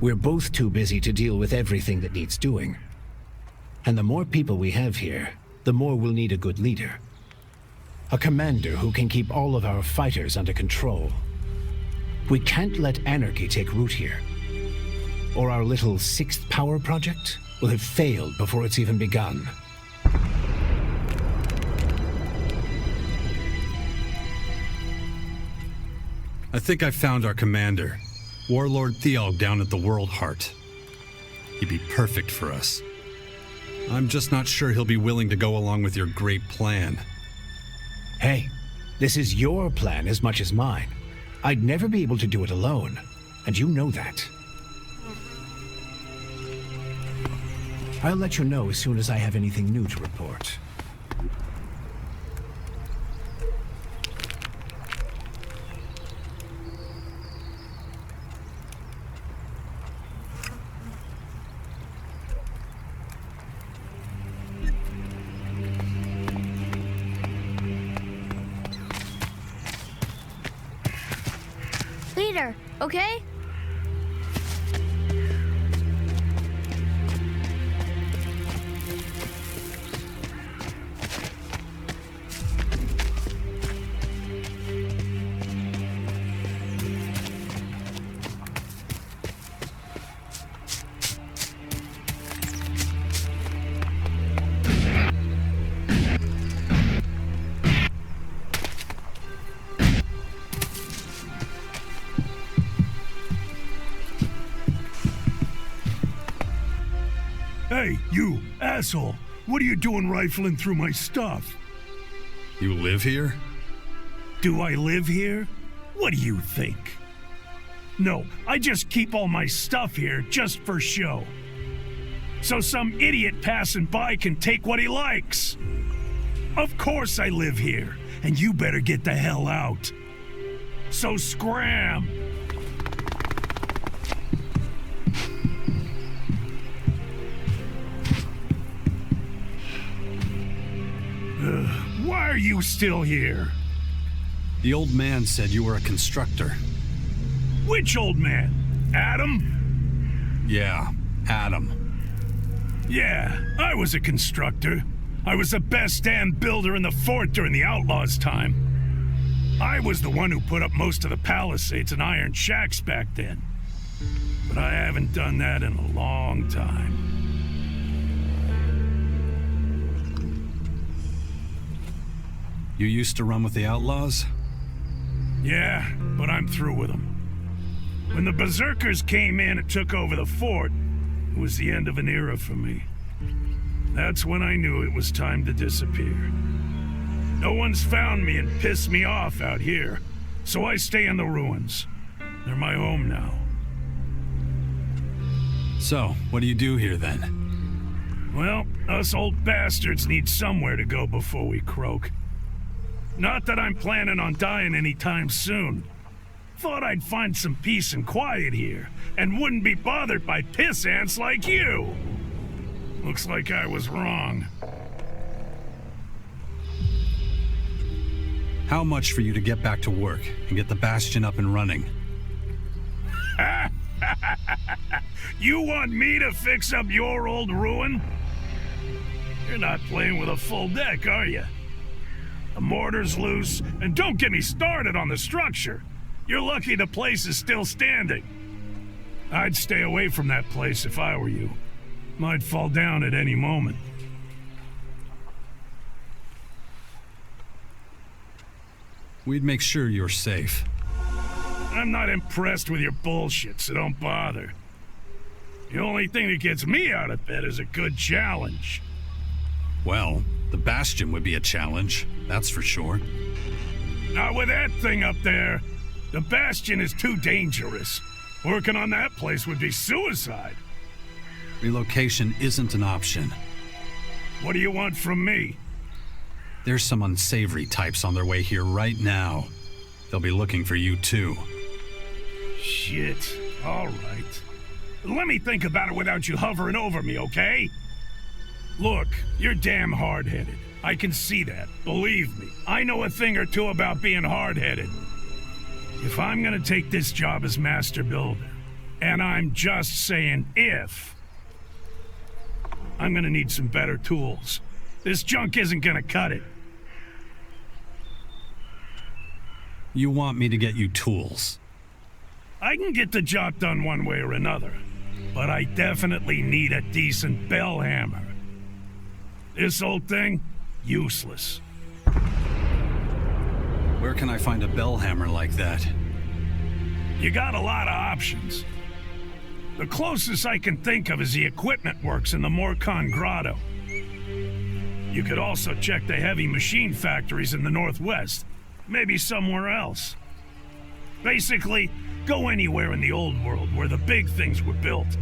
We're both too busy to deal with everything that needs doing. And the more people we have here, the more we'll need a good leader. A commander who can keep all of our fighters under control. We can't let anarchy take root here, or our little sixth power project will have failed before it's even begun. I think I found our commander, Warlord Thealg down at the World Heart. He'd be perfect for us. I'm just not sure he'll be willing to go along with your great plan. Hey, this is your plan as much as mine. I'd never be able to do it alone, and you know that. I'll let you know as soon as I have anything new to report. later, okay? Hey, you asshole! What are you doing rifling through my stuff? You live here? Do I live here? What do you think? No, I just keep all my stuff here just for show. So some idiot passing by can take what he likes. Of course I live here, and you better get the hell out. So scram! Why are you still here? The old man said you were a constructor. Which old man? Adam? Yeah, Adam. Yeah, I was a constructor. I was the best damn builder in the fort during the Outlaws' time. I was the one who put up most of the palisades and iron shacks back then. But I haven't done that in a long time. You used to run with the Outlaws? Yeah, but I'm through with them. When the Berserkers came in and took over the fort, it was the end of an era for me. That's when I knew it was time to disappear. No one's found me and pissed me off out here, so I stay in the ruins. They're my home now. So, what do you do here then? Well, us old bastards need somewhere to go before we croak. Not that I'm planning on dying anytime soon. Thought I'd find some peace and quiet here, and wouldn't be bothered by piss ants like you. Looks like I was wrong. How much for you to get back to work and get the Bastion up and running? You want me to fix up your old ruin? You're not playing with a full deck, are you? The mortar's loose, and don't get me started on the structure. You're lucky the place is still standing. I'd stay away from that place if I were you. Might fall down at any moment. We'd make sure you're safe. I'm not impressed with your bullshit, so don't bother. The only thing that gets me out of bed is a good challenge. Well, the Bastion would be a challenge, that's for sure. Not with that thing up there. The Bastion is too dangerous. Working on that place would be suicide. Relocation isn't an option. What do you want from me? There's some unsavory types on their way here right now. They'll be looking for you too. Shit. All right. Let me think about it without you hovering over me, okay? Look, you're damn hard-headed. I can see that. Believe me, I know a thing or two about being hard-headed. If I'm gonna take this job as master builder, and I'm just saying if, I'm gonna need some better tools. This junk isn't gonna cut it. You want me to get you tools? I can get the job done one way or another, but I definitely need a decent bell hammer. This old thing, useless. Where can I find a bell hammer like that? You got a lot of options. The closest I can think of is the equipment works in the Morcon Grotto. You could also check the heavy machine factories in the Northwest, maybe somewhere else. Basically, go anywhere in the old world where the big things were built.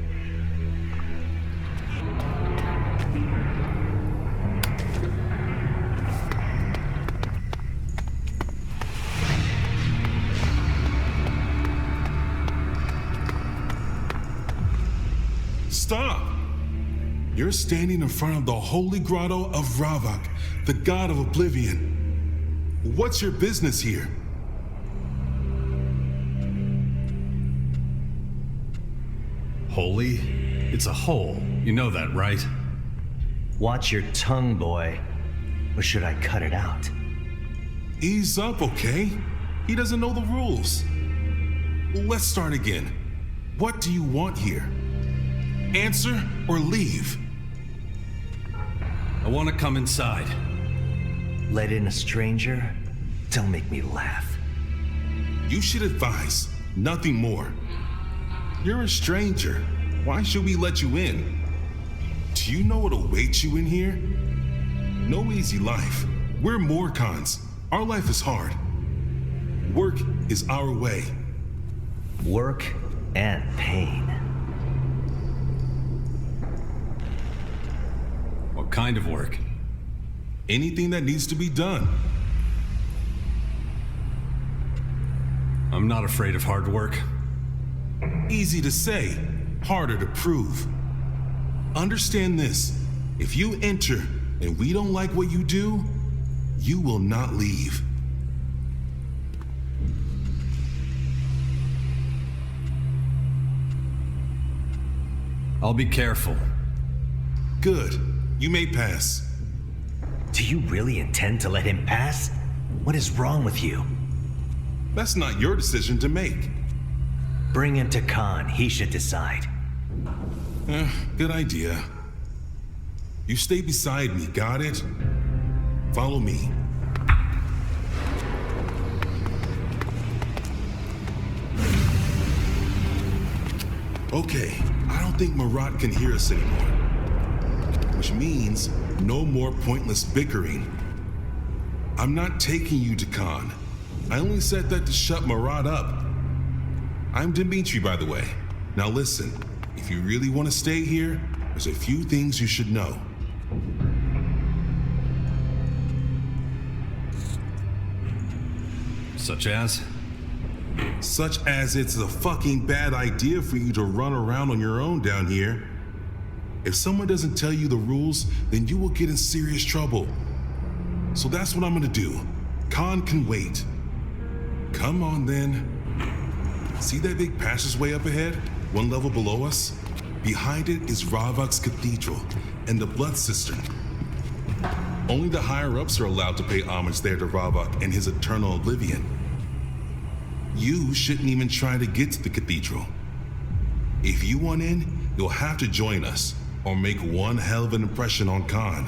Stop! You're standing in front of the holy grotto of Ravak, the god of oblivion. What's your business here? Holy? It's a hole. You know that, right? Watch your tongue, boy. Or should I cut it out? Ease up, okay? He doesn't know the rules. Let's start again. What do you want here? Answer or leave? I want to come inside. Let in a stranger? Don't make me laugh. You should advise, nothing more. You're a stranger. Why should we let you in? Do you know what awaits you in here? No easy life. We're Morcons. Our life is hard. Work is our way. Work and pain. What kind of work? Anything that needs to be done. I'm not afraid of hard work. Easy to say, harder to prove. Understand this. If you enter and we don't like what you do, you will not leave. I'll be careful. Good. You may pass. Do you really intend to let him pass? What is wrong with you? That's not your decision to make. Bring him to Khan. He should decide. Good idea. You stay beside me, got it? Follow me. Okay, I don't think Marat can hear us anymore. Which means no more pointless bickering. I'm not taking you to Khan. I only said that to shut Marat up. I'm Dimitri, by the way. Now listen, if you really want to stay here, there's a few things you should know. Such as? Such as it's a fucking bad idea for you to run around on your own down here. If someone doesn't tell you the rules, then you will get in serious trouble. So that's what I'm gonna do. Khan can wait. Come on then. See that big passageway up ahead, one level below us? Behind it is Ravok's Cathedral and the Blood Cistern. Only the higher-ups are allowed to pay homage there to Ravok and his eternal oblivion. You shouldn't even try to get to the cathedral. If you want in, you'll have to join us, or make one hell of an impression on Khan.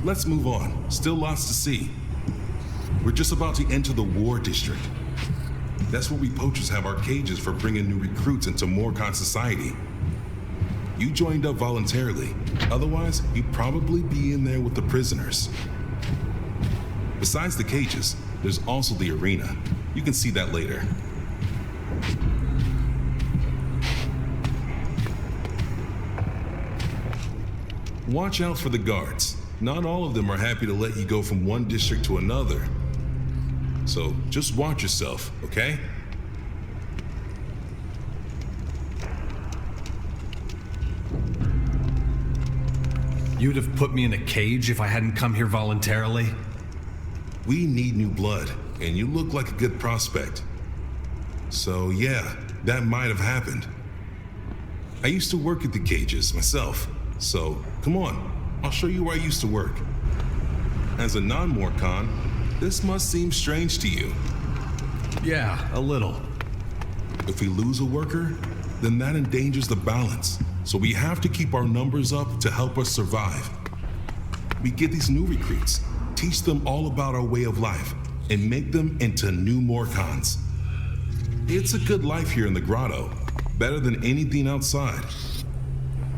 Let's move on, still lots to see. We're just about to enter the War District. That's where we poachers have our cages for bringing new recruits into Morcon society. You joined up voluntarily, otherwise you'd probably be in there with the prisoners. Besides the cages, there's also the arena. You can see that later. Watch out for the guards. Not all of them are happy to let you go from one district to another. So just watch yourself, okay? You'd have put me in a cage if I hadn't come here voluntarily? We need new blood, and you look like a good prospect. So yeah, that might have happened. I used to work at the cages myself, so come on, I'll show you where I used to work. As a non-Morcon, this must seem strange to you. Yeah, a little. If we lose a worker, then that endangers the balance, so we have to keep our numbers up to help us survive. We get these new recruits, teach them all about our way of life, and make them into new Morcons. It's a good life here in the grotto, better than anything outside.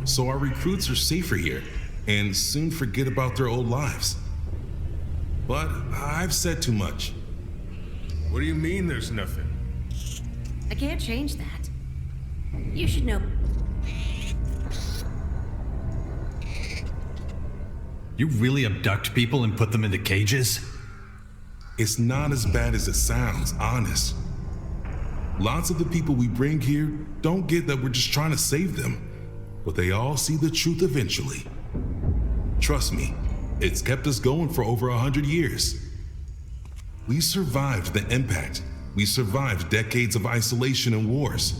So our recruits are safer here, and soon forget about their old lives. But I've said too much. What do you mean there's nothing? I can't change that. You should know. You really abduct people and put them into cages? It's not as bad as it sounds, honest. Lots of the people we bring here don't get that we're just trying to save them, but they all see the truth eventually. Trust me, it's kept us going for over 100 years. We survived the impact. We survived decades of isolation and wars.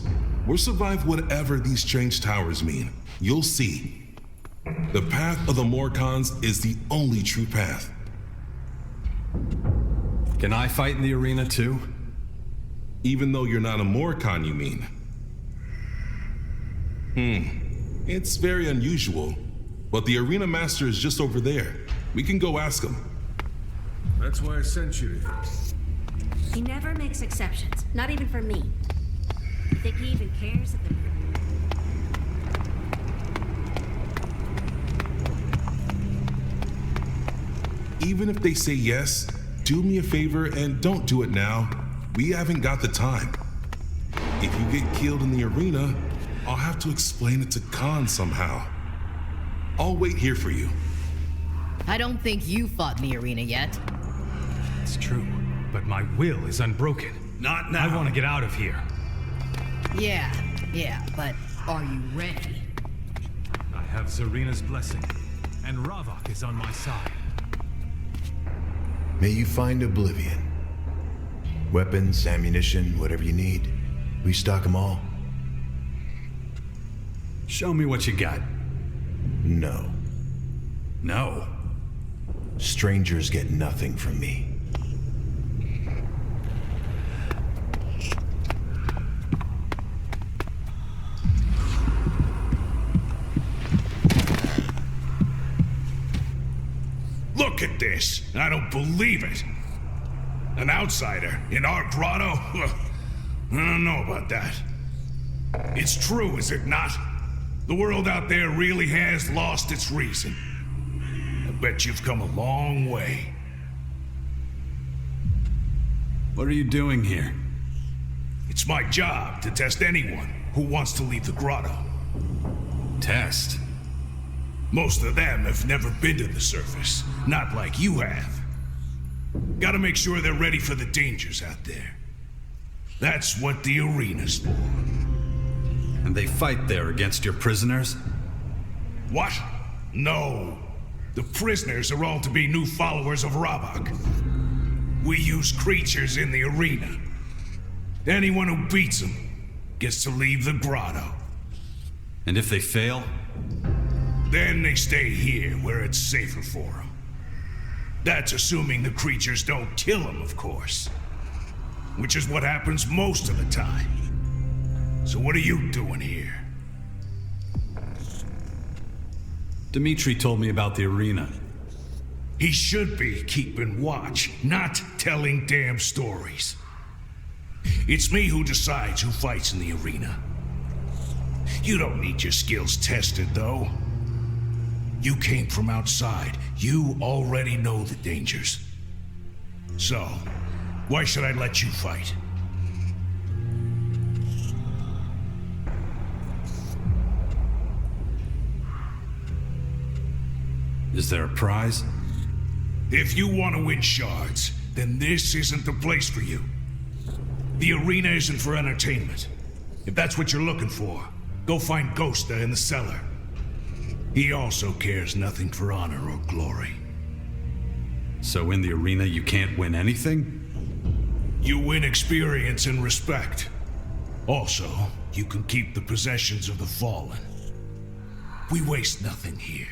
We'll survive whatever these strange towers mean. You'll see. The path of the Morcons is the only true path. Can I fight in the arena too? Even though you're not a Morcon, you mean? It's very unusual, but the arena master is just over there. We can go ask him. That's why I sent you to him. He never makes exceptions, not even for me. You think he even cares at the Even if they say yes, do me a favor and don't do it now. We haven't got the time. If you get killed in the arena, I'll have to explain it to Khan somehow. I'll wait here for you. I don't think you fought in the arena yet. It's true, but my will is unbroken. Not now. I want to get out of here. Yeah, but are you ready? I have Zarina's blessing, and Ravok is on my side. May you find oblivion. Weapons, ammunition, whatever you need. We stock them all. Show me what you got. No. No. Strangers get nothing from me. Look at this. I don't believe it. An outsider in our grotto? I don't know about that. It's true, is it not? The world out there really has lost its reason. I bet you've come a long way. What are you doing here? It's my job to test anyone who wants to leave the grotto. Test? Most of them have never been to the surface, not like you have. Gotta make sure they're ready for the dangers out there. That's what the arena's for. And they fight there against your prisoners? What? No. The prisoners are all to be new followers of Ravok. We use creatures in the arena. Anyone who beats them gets to leave the grotto. And if they fail? Then they stay here, where it's safer for them. That's assuming the creatures don't kill them, of course. Which is what happens most of the time. So what are you doing here? Dimitri told me about the arena. He should be keeping watch, not telling damn stories. It's me who decides who fights in the arena. You don't need your skills tested, though. You came from outside. You already know the dangers. So, why should I let you fight? Is there a prize? If you want to win shards, then this isn't the place for you. The arena isn't for entertainment. If that's what you're looking for, go find Ghosta in the cellar. He also cares nothing for honor or glory. So in the arena you can't win anything? You win experience and respect. Also, you can keep the possessions of the fallen. We waste nothing here.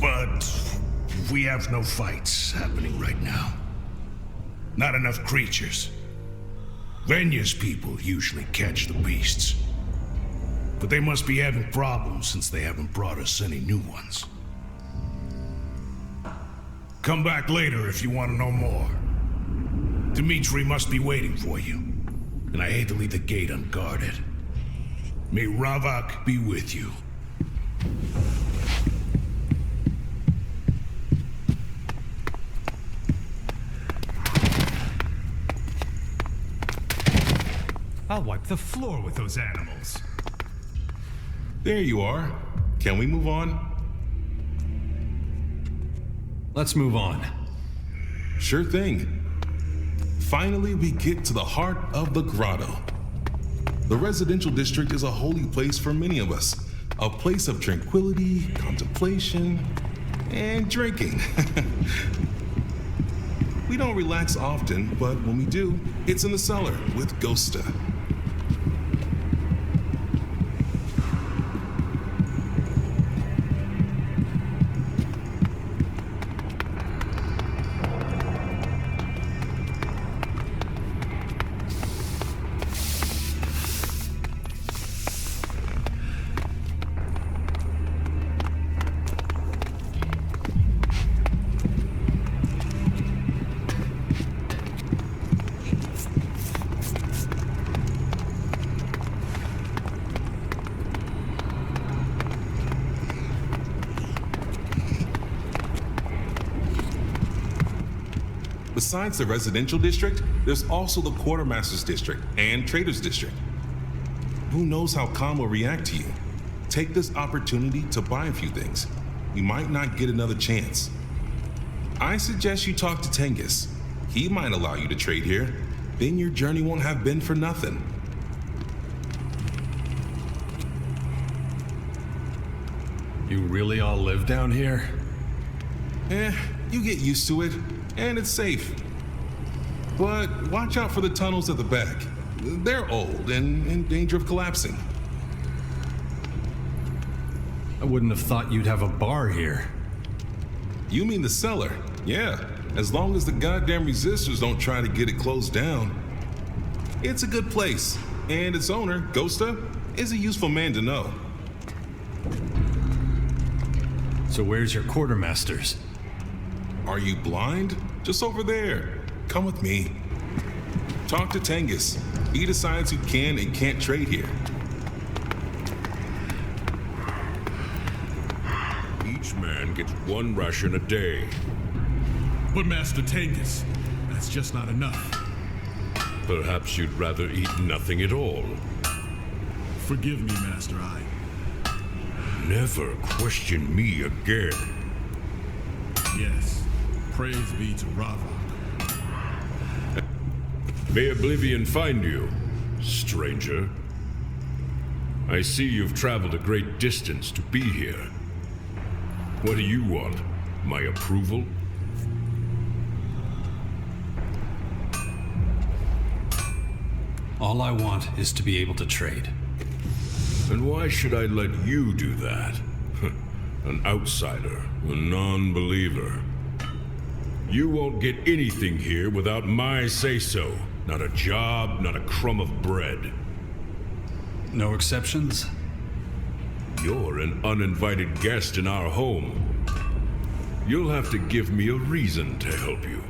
But we have no fights happening right now. Not enough creatures. Venya's people usually catch the beasts. But they must be having problems since they haven't brought us any new ones. Come back later if you want to know more. Dimitri must be waiting for you, and I hate to leave the gate unguarded. May Ravok be with you. I'll wipe the floor with those animals. There you are. Can we move on? Let's move on. Sure thing. Finally, we get to the heart of the grotto. The residential district is a holy place for many of us. A place of tranquility, contemplation, and drinking. We don't relax often, but when we do, it's in the cellar with Ghosta. Besides the residential district, there's also the quartermaster's district and trader's district. Who knows how Khan will react to you? Take this opportunity to buy a few things. You might not get another chance. I suggest you talk to Tengus. He might allow you to trade here. Then your journey won't have been for nothing. You really all live down here? You get used to it, and it's safe. But watch out for the tunnels at the back. They're old and in danger of collapsing. I wouldn't have thought you'd have a bar here. You mean the cellar? Yeah, as long as the goddamn resistors don't try to get it closed down. It's a good place, and its owner, Ghosta, is a useful man to know. So where's your quartermasters? Are you blind? Just over there. Come with me. Talk to Tengus. He decides who can and can't trade here. Each man gets one ration a day. But Master Tengus, that's just not enough. Perhaps you'd rather eat nothing at all. Forgive me, Master. Never question me again. Yes. Praise be to Ravok. May oblivion find you, stranger. I see you've traveled a great distance to be here. What do you want? My approval? All I want is to be able to trade. And why should I let you do that? An outsider, a non-believer. You won't get anything here without my say-so. Not a job, not a crumb of bread. No exceptions? You're an uninvited guest in our home. You'll have to give me a reason to help you.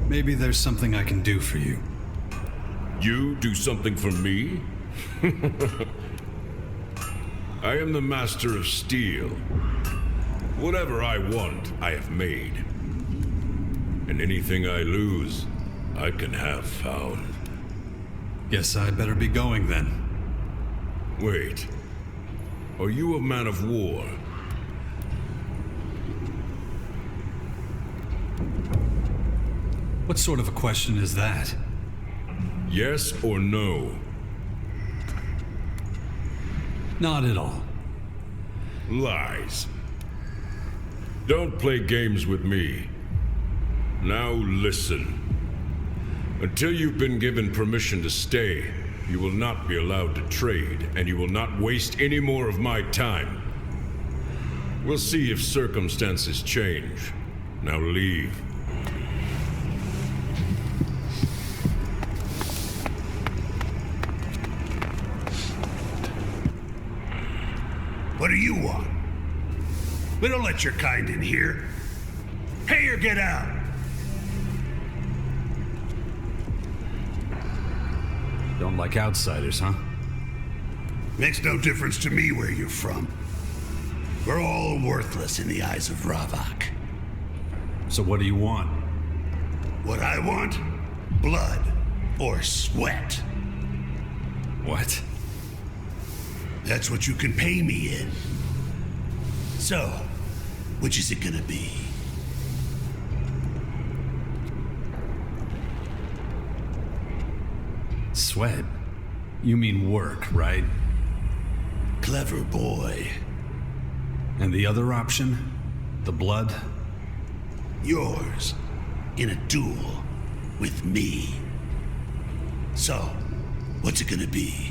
Maybe there's something I can do for you. You do something for me? I am the master of steel. Whatever I want, I have made. And anything I lose, I can have found. Guess I better be going then. Wait. Are you a man of war? What sort of a question is that? Yes or no? Not at all. Lies. Don't play games with me. Now listen. Until you've been given permission to stay, you will not be allowed to trade, and you will not waste any more of my time. We'll see if circumstances change. Now leave. What do you want? We don't let your kind in here. Pay or get out. Don't like outsiders, huh? Makes no difference to me where you're from. We're all worthless in the eyes of Ravok. So what do you want? What I want? Blood or sweat. What? That's what you can pay me in. So, which is it gonna be? Sweat? You mean work, right? Clever boy. And the other option? The blood? Yours. In a duel. With me. So, what's it gonna be?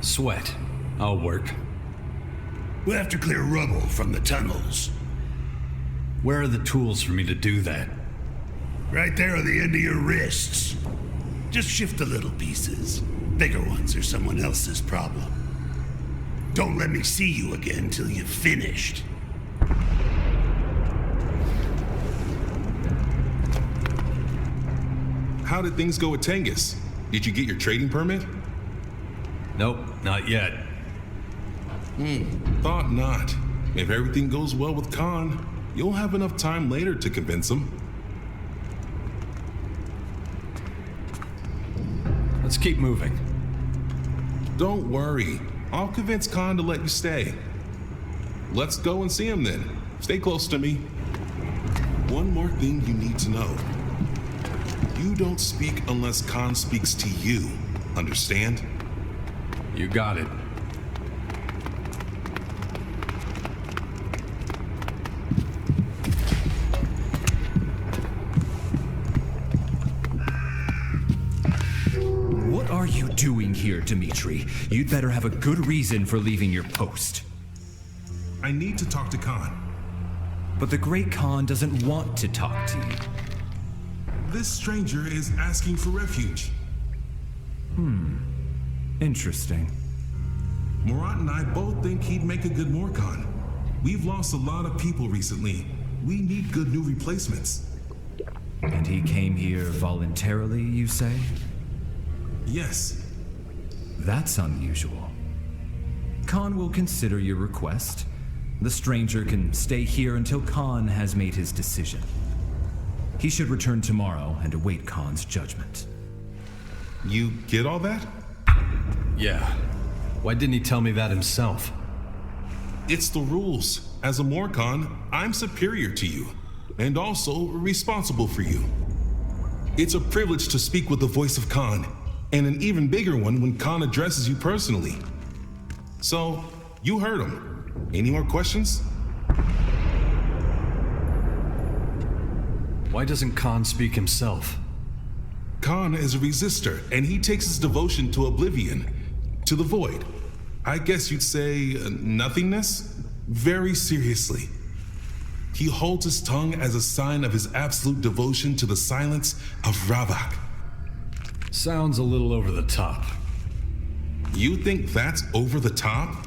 Sweat. I'll work. We'll have to clear rubble from the tunnels. Where are the tools for me to do that? Right there on the end of your wrists. Just shift the little pieces. Bigger ones are someone else's problem. Don't let me see you again till you've finished. How did things go with Tengus? Did you get your trading permit? Nope, not yet. Thought not. If everything goes well with Khan, you'll have enough time later to convince him. Let's keep moving. Don't worry. I'll convince Khan to let you stay. Let's go and see him then. Stay close to me. One more thing you need to know. You don't speak unless Khan speaks to you. Understand? You got it. What are you doing here, Dmitri? You'd better have a good reason for leaving your post. I need to talk to Khan. But the Great Khan doesn't want to talk to you. This stranger is asking for refuge. Interesting. Murat and I both think he'd make a good Morkhan. We've lost a lot of people recently. We need good new replacements. And he came here voluntarily, you say? Yes. That's unusual. Khan will consider your request. The stranger can stay here until Khan has made his decision. He should return tomorrow and await Khan's judgment. You get all that? Yeah. Why didn't he tell me that himself? It's the rules. As a Morkhan, I'm superior to you, and also responsible for you. It's a privilege to speak with the voice of Khan, and an even bigger one when Khan addresses you personally. So, you heard him. Any more questions? Why doesn't Khan speak himself? Khan is a resistor, and he takes his devotion to oblivion, to the void. I guess you'd say nothingness? Very seriously. He holds his tongue as a sign of his absolute devotion to the silence of Ravak. Sounds a little over the top. You think that's over the top?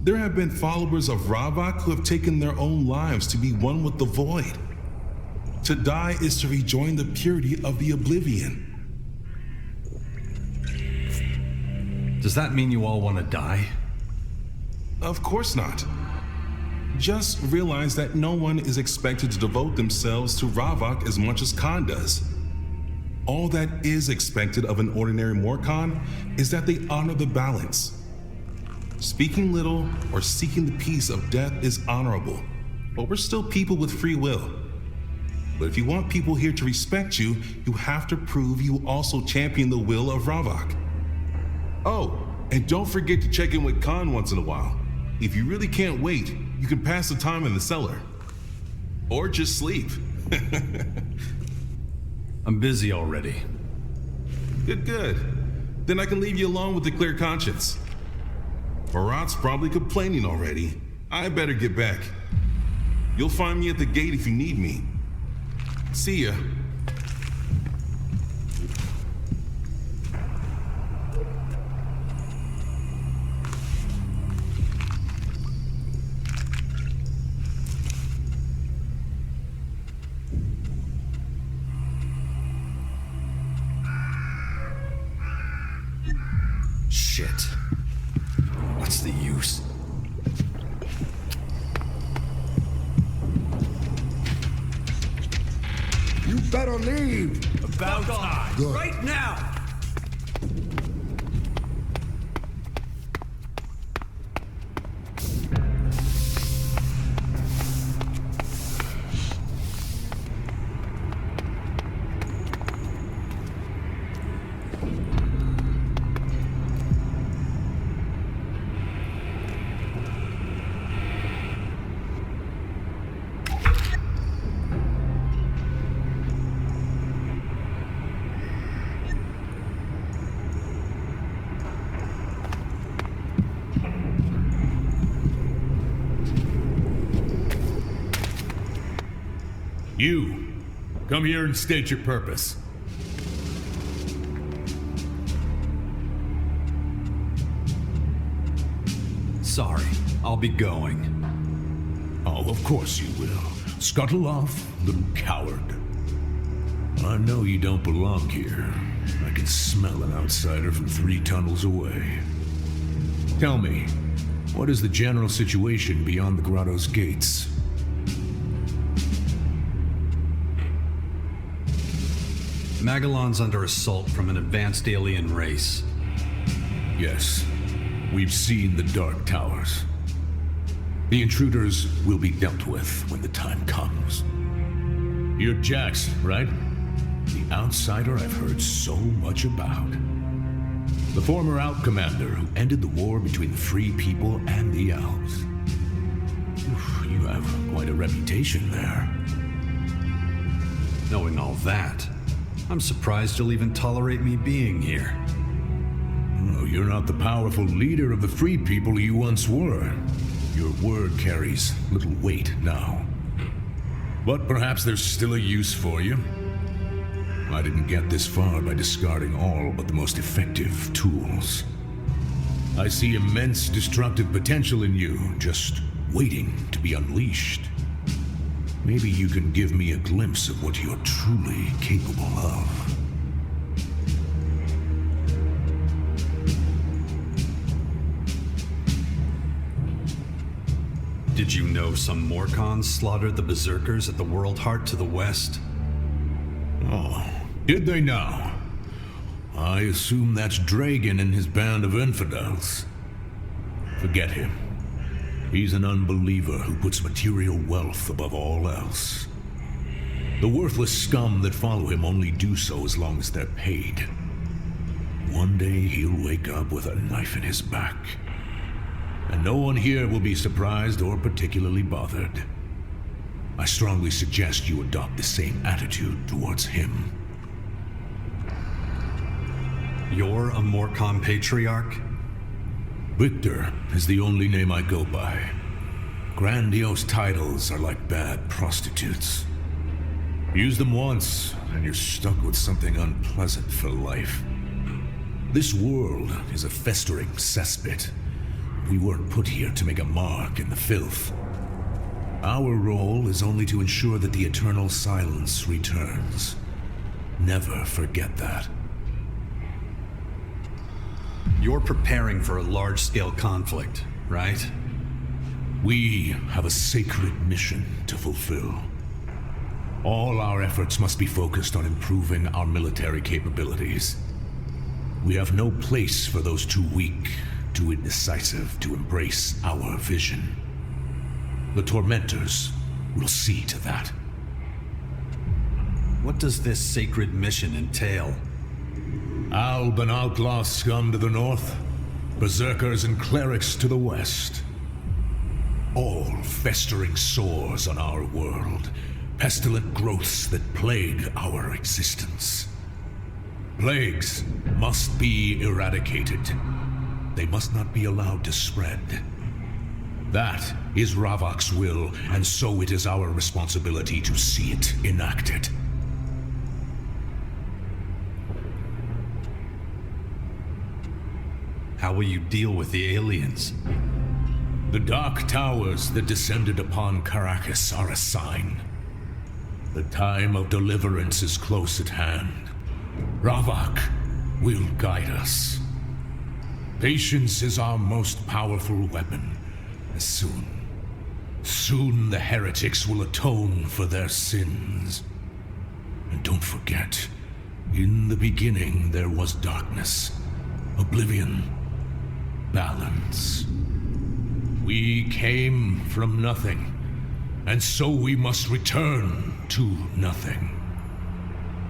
There have been followers of Ravak who have taken their own lives to be one with the void. To die is to rejoin the purity of the oblivion. Does that mean you all want to die? Of course not. Just realize that no one is expected to devote themselves to Ravak as much as Khan does. All that is expected of an ordinary Morkhan is that they honor the balance. Speaking little or seeking the peace of death is honorable, but we're still people with free will. But if you want people here to respect you, you have to prove you also champion the will of Ravak. Oh, and don't forget to check in with Khan once in a while. If you really can't wait, you can pass the time in the cellar. Or just sleep. I'm busy already. Good. Then I can leave you alone with a clear conscience. Murat's probably complaining already. I better get back. You'll find me at the gate if you need me. See ya. Shit. What's the use? You better leave. About time. Good. Right now. You, come here and state your purpose. Sorry, I'll be going. Oh, of course you will. Scuttle off, little coward. I know you don't belong here. I can smell an outsider from 3 tunnels away. Tell me, what is the general situation beyond the grotto's gates? Magalan's under assault from an advanced alien race. Yes, we've seen the Dark Towers. The intruders will be dealt with when the time comes. You're Jax, right? The outsider I've heard so much about. The former Alp commander who ended the war between the Free People and the Albs. You have quite a reputation there. Knowing all that, I'm surprised you'll even tolerate me being here. No, you're not the powerful leader of the Free People you once were. Your word carries little weight now. But perhaps there's still a use for you. I didn't get this far by discarding all but the most effective tools. I see immense destructive potential in you, just waiting to be unleashed. Maybe you can give me a glimpse of what you're truly capable of. Did you know some Morcons slaughtered the Berserkers at the World Heart to the west? Oh, did they now? I assume that's Dragon and his band of infidels. Forget him. He's an unbeliever who puts material wealth above all else. The worthless scum that follow him only do so as long as they're paid. One day he'll wake up with a knife in his back. And no one here will be surprised or particularly bothered. I strongly suggest you adopt the same attitude towards him. You're a Morcon patriarch? Victor is the only name I go by. Grandiose titles are like bad prostitutes. Use them once, and you're stuck with something unpleasant for life. This world is a festering cesspit. We weren't put here to make a mark in the filth. Our role is only to ensure that the eternal silence returns. Never forget that. You're preparing for a large-scale conflict, right? We have a sacred mission to fulfill. All our efforts must be focused on improving our military capabilities. We have no place for those too weak, too indecisive to embrace our vision. The Tormentors will see to that. What does this sacred mission entail? Alb and outlaw scum to the north, berserkers and clerics to the west. All festering sores on our world, pestilent growths that plague our existence. Plagues must be eradicated. They must not be allowed to spread. That is Ravok's will, and so it is our responsibility to see it enacted. How will you deal with the aliens? The Dark Towers that descended upon Caracas are a sign. The time of deliverance is close at hand. Ravok will guide us. Patience is our most powerful weapon. Soon the heretics will atone for their sins. And don't forget, in the beginning there was darkness, oblivion, balance. We came from nothing, and so we must return to nothing.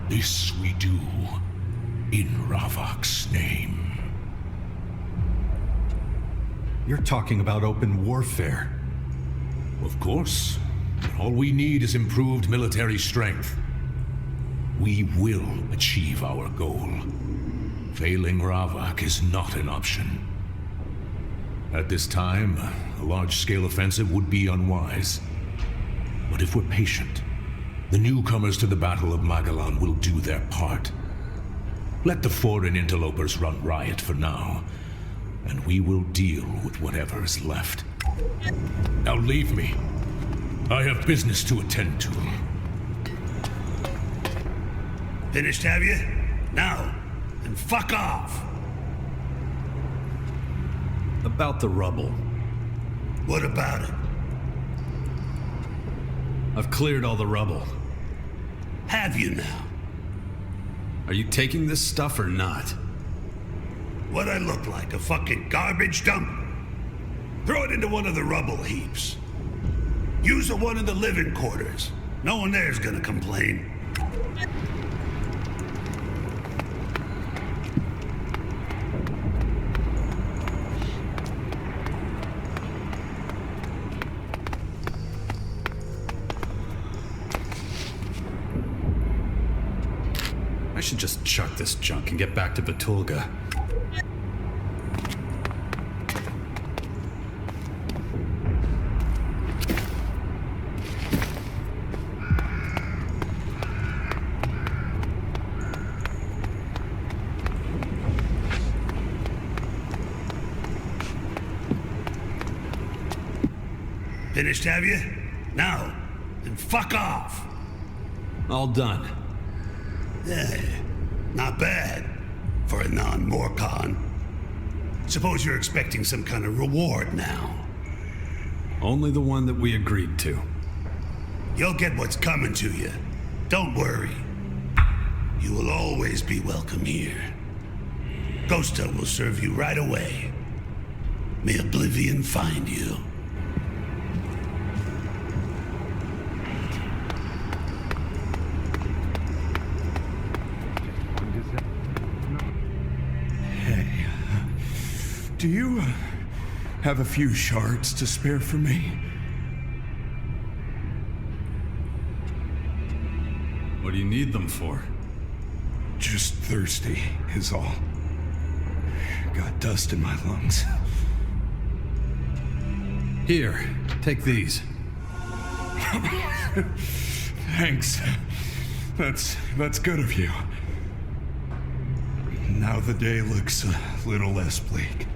This we do in Ravok's name. You're talking about open warfare. Of course. All we need is improved military strength. We will achieve our goal. Failing Ravok is not an option. At this time, a large-scale offensive would be unwise. But if we're patient, the newcomers to the Battle of Magalan will do their part. Let the foreign interlopers run riot for now, and we will deal with whatever is left. Now leave me. I have business to attend to. Finished, have you? Now, then fuck off! About the rubble. What about it? I've cleared all the rubble. Have you now? Are you taking this stuff or not? What I look like, a fucking garbage dump? Throw it into one of the rubble heaps. Use the one in the living quarters. No one there's gonna complain. I should just chuck this junk and get back to Betulga. Finished, have you? Now, then fuck off. All done. Yeah, not bad for a non-Morcon. Suppose you're expecting some kind of reward now. Only the one that we agreed to. You'll get what's coming to you. Don't worry. You will always be welcome here. Ghosta will serve you right away. May Oblivion find you. Do you have a few shards to spare for me? What do you need them for? Just thirsty, is all. Got dust in my lungs. Here, take these. Thanks. That's good of you. Now the day looks a little less bleak.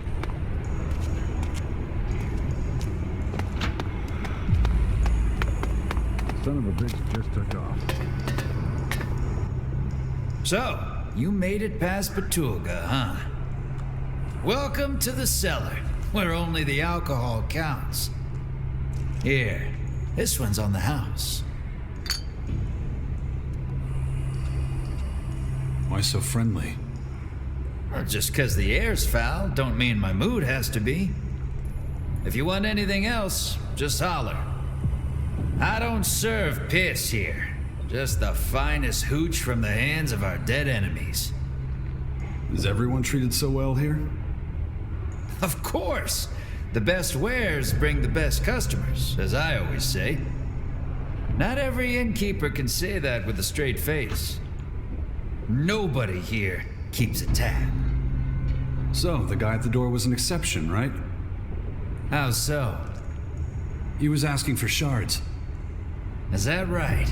Son of a bitch just took off. So, you made it past Betulga, huh? Welcome to the cellar, where only the alcohol counts. Here, this one's on the house. Why so friendly? Well, just 'cause the air's foul don't mean my mood has to be. If you want anything else, just holler. I don't serve piss here. Just the finest hooch from the hands of our dead enemies. Is everyone treated so well here? Of course! The best wares bring the best customers, as I always say. Not every innkeeper can say that with a straight face. Nobody here keeps a tab. So, the guy at the door was an exception, right? How so? He was asking for shards. Is that right?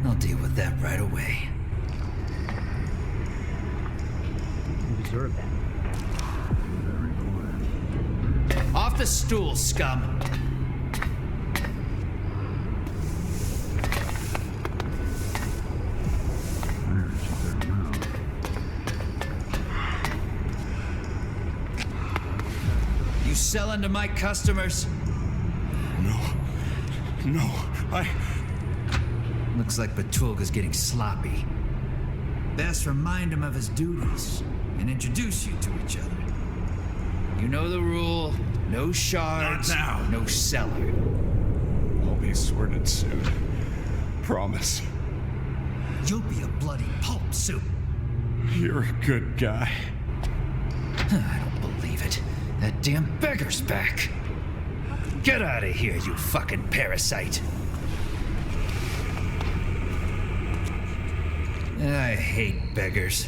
I'll deal with that right away. You deserve that. Off the stool, scum! You selling to my customers? No, Looks like Betulga's getting sloppy. Best remind him of his duties and introduce you to each other. You know the rule. No shards, Not now. no cellar. I'll be sorted soon. Promise. You'll be a bloody pulp soup. You're a good guy. I don't believe it. That damn beggar's back. Get out of here, you fucking parasite. I hate beggars.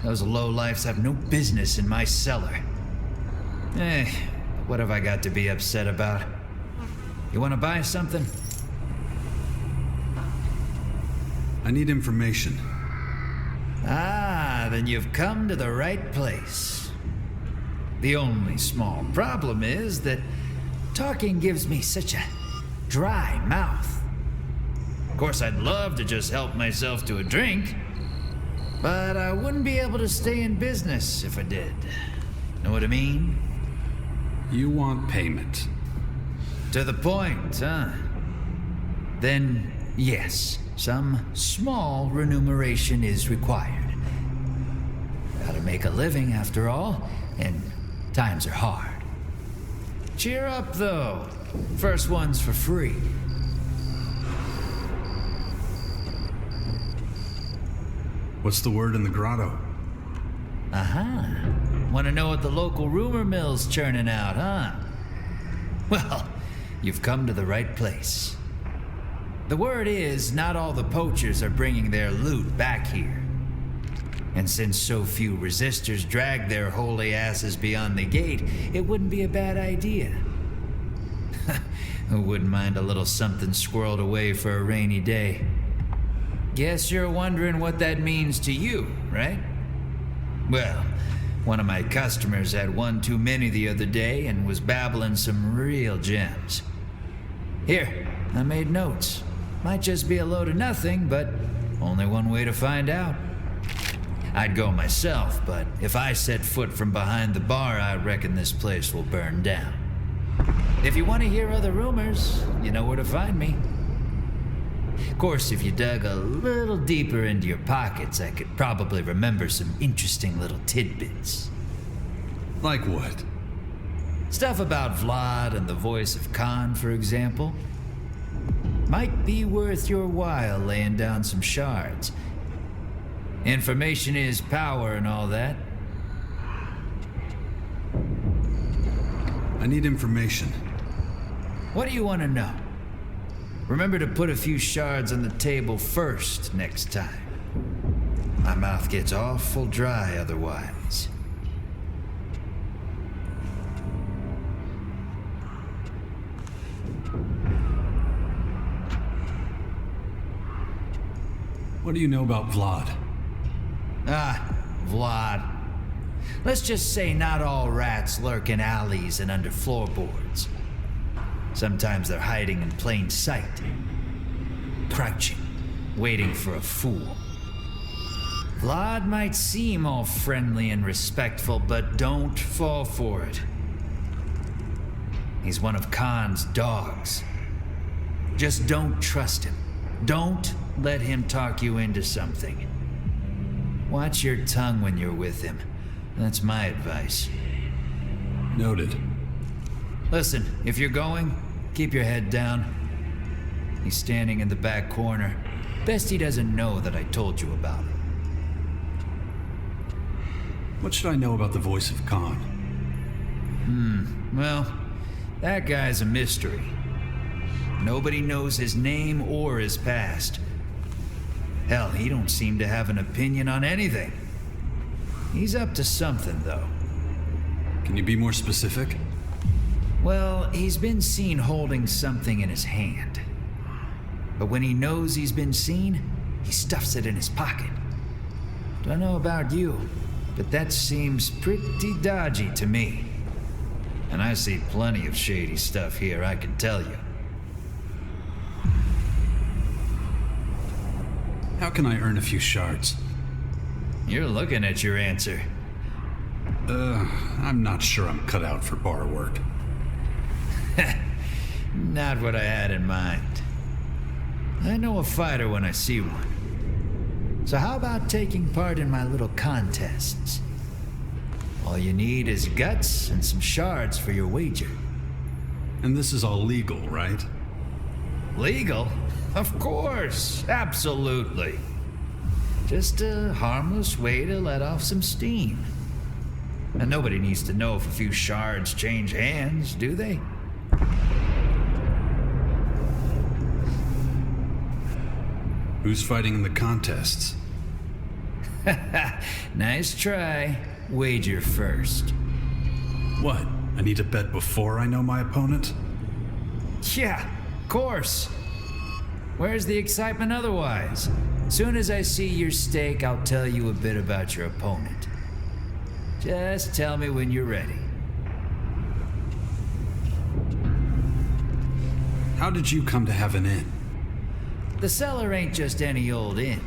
Those lowlifes have no business in my cellar. What have I got to be upset about? You want to buy something? I need information. Ah, then you've come to the right place. The only small problem is that talking gives me such a dry mouth. Of course, I'd love to just help myself to a drink, but I wouldn't be able to stay in business if I did. Know what I mean? You want payment. To the point, huh? Then, yes, some small remuneration is required. Gotta make a living after all, and times are hard. Cheer up, though. First one's for free. What's the word in the grotto? Want to know what the local rumor mill's churning out, huh? Well, you've come to the right place. The word is, not all the poachers are bringing their loot back here. And since so few resistors drag their holy asses beyond the gate, it wouldn't be a bad idea. Who wouldn't mind a little something squirreled away for a rainy day? Guess you're wondering what that means to you, right? Well, one of my customers had one too many the other day and was babbling some real gems. Here, I made notes. Might just be a load of nothing, but only one way to find out. I'd go myself, but if I set foot from behind the bar, I reckon this place will burn down. If you want to hear other rumors, you know where to find me. Of course, if you dug a little deeper into your pockets, I could probably remember some interesting little tidbits. Like what? Stuff about Vlad and the voice of Khan, for example. Might be worth your while laying down some shards. Information is power and all that. I need information. What do you want to know? Remember to put a few shards on the table first next time. My mouth gets awful dry otherwise. What do you know about Vlad? Vlad. Let's just say not all rats lurk in alleys and under floorboards. Sometimes they're hiding in plain sight, crouching, waiting for a fool. Vlad might seem all friendly and respectful, but don't fall for it. He's one of Khan's dogs. Just don't trust him. Don't let him talk you into something. Watch your tongue when you're with him. That's my advice. Noted. Listen, if you're going, keep your head down. He's standing in the back corner. Best he doesn't know that I told you about it. What should I know about the voice of Khan? Well, that guy's a mystery. Nobody knows his name or his past. Hell, he don't seem to have an opinion on anything. He's up to something, though. Can you be more specific? Well, he's been seen holding something in his hand. But when he knows he's been seen, he stuffs it in his pocket. Don't know about you, but that seems pretty dodgy to me. And I see plenty of shady stuff here, I can tell you. How can I earn a few shards? You're looking at your answer. I'm not sure I'm cut out for bar work. Not what I had in mind. I know a fighter when I see one. So how about taking part in my little contests? All you need is guts and some shards for your wager. And this is all legal, right? Legal? Of course, absolutely. Just a harmless way to let off some steam. And nobody needs to know if a few shards change hands, do they? Who's fighting in the contests? Nice try. Wager first. What? I need to bet before I know my opponent? Yeah, of course. Where's the excitement otherwise? Soon as I see your stake, I'll tell you a bit about your opponent. Just tell me when you're ready. How did you come to have an inn? The cellar ain't just any old inn.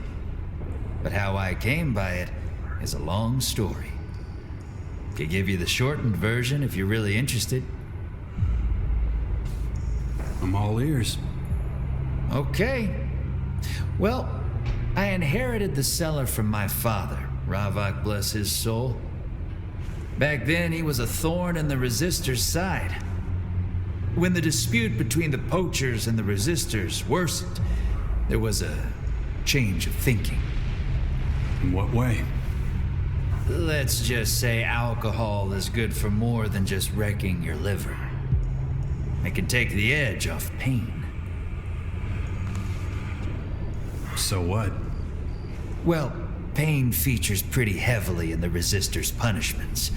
But how I came by it is a long story. Could give you the shortened version if you're really interested. I'm all ears. Okay. Well, I inherited the cellar from my father, Ravak bless his soul. Back then, he was a thorn in the Resistors' side. When the dispute between the poachers and the Resistors worsened, there was a change of thinking. In what way? Let's just say alcohol is good for more than just wrecking your liver. It can take the edge off pain. So what? Well, pain features pretty heavily in the Resistors' punishments.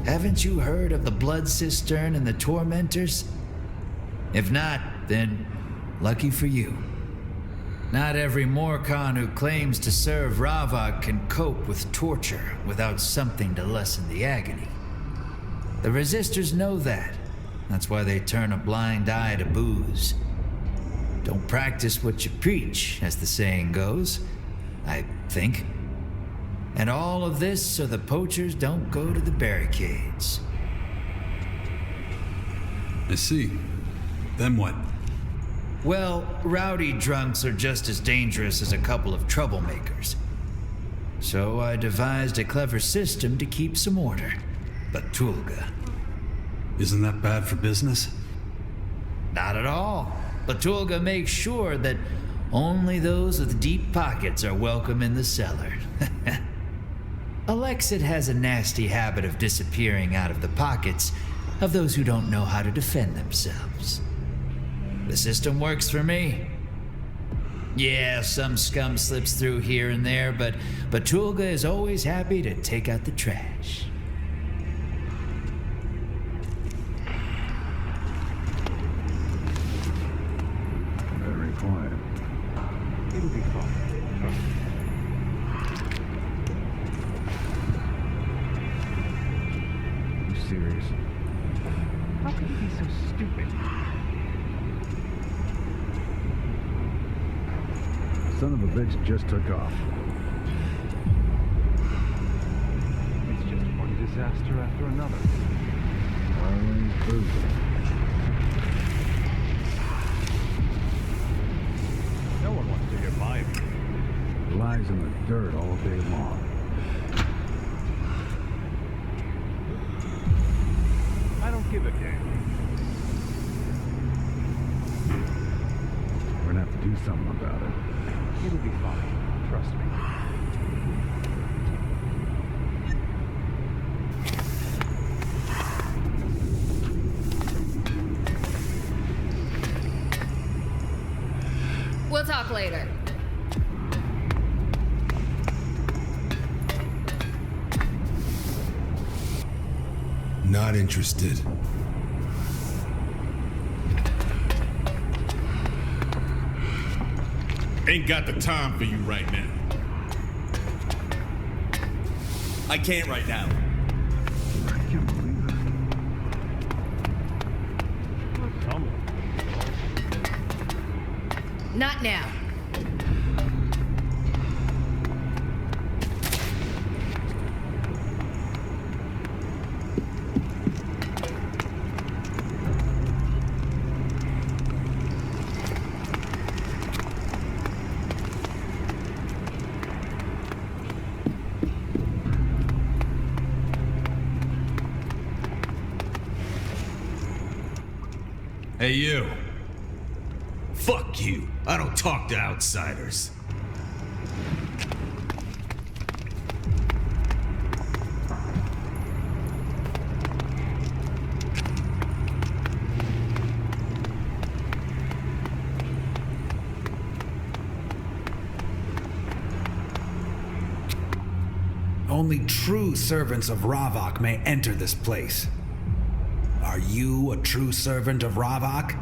Haven't you heard of the Blood Cistern and the Tormentors? If not, then lucky for you. Not every Morcon who claims to serve Ravak can cope with torture without something to lessen the agony. The Resistors know that. That's why they turn a blind eye to booze. Don't practice what you preach, as the saying goes, I think. And all of this so the poachers don't go to the barricades. I see. Then what? Well, rowdy drunks are just as dangerous as a couple of troublemakers. So I devised a clever system to keep some order. Batulga. Isn't that bad for business? Not at all. Batulga makes sure that only those with deep pockets are welcome in the cellar. Alexid has a nasty habit of disappearing out of the pockets of those who don't know how to defend themselves. The system works for me. Yeah, some scum slips through here and there, but Batulga is always happy to take out the trash. Very quiet. It'll be fine. Trust me. Are you serious? How could you be so stupid? Son of a bitch just took off. It's just one disaster after another. Always boozing. No one wants to hear my view. Lies in the dirt all day long. I don't give a damn. We're gonna have to do something about it. It'll be fine. Trust me. We'll talk later. Not interested. Ain't got the time for you right now. I can't right now. I can't believe it. Tell me. Not now. Hey, you. Fuck you. I don't talk to outsiders. Only true servants of Ravak may enter this place. Are you a true servant of Ravak?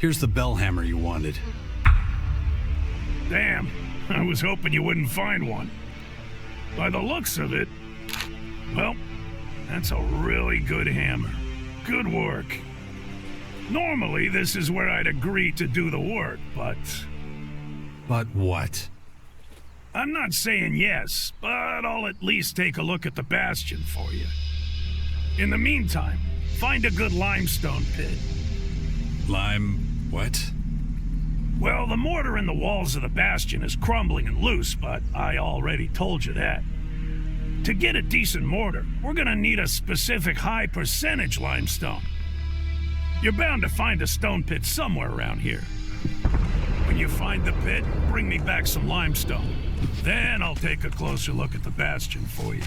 Here's the bell hammer you wanted. Damn, I was hoping you wouldn't find one. By the looks of it, well, that's a really good hammer. Good work. Normally, this is where I'd agree to do the work, but... But what? I'm not saying yes, but I'll at least take a look at the bastion for you. In the meantime, find a good limestone pit. What? Well, the mortar in the walls of the bastion is crumbling and loose, but I already told you that. To get a decent mortar, we're gonna need a specific high percentage limestone. You're bound to find a stone pit somewhere around here. When you find the pit, bring me back some limestone. Then I'll take a closer look at the bastion for you.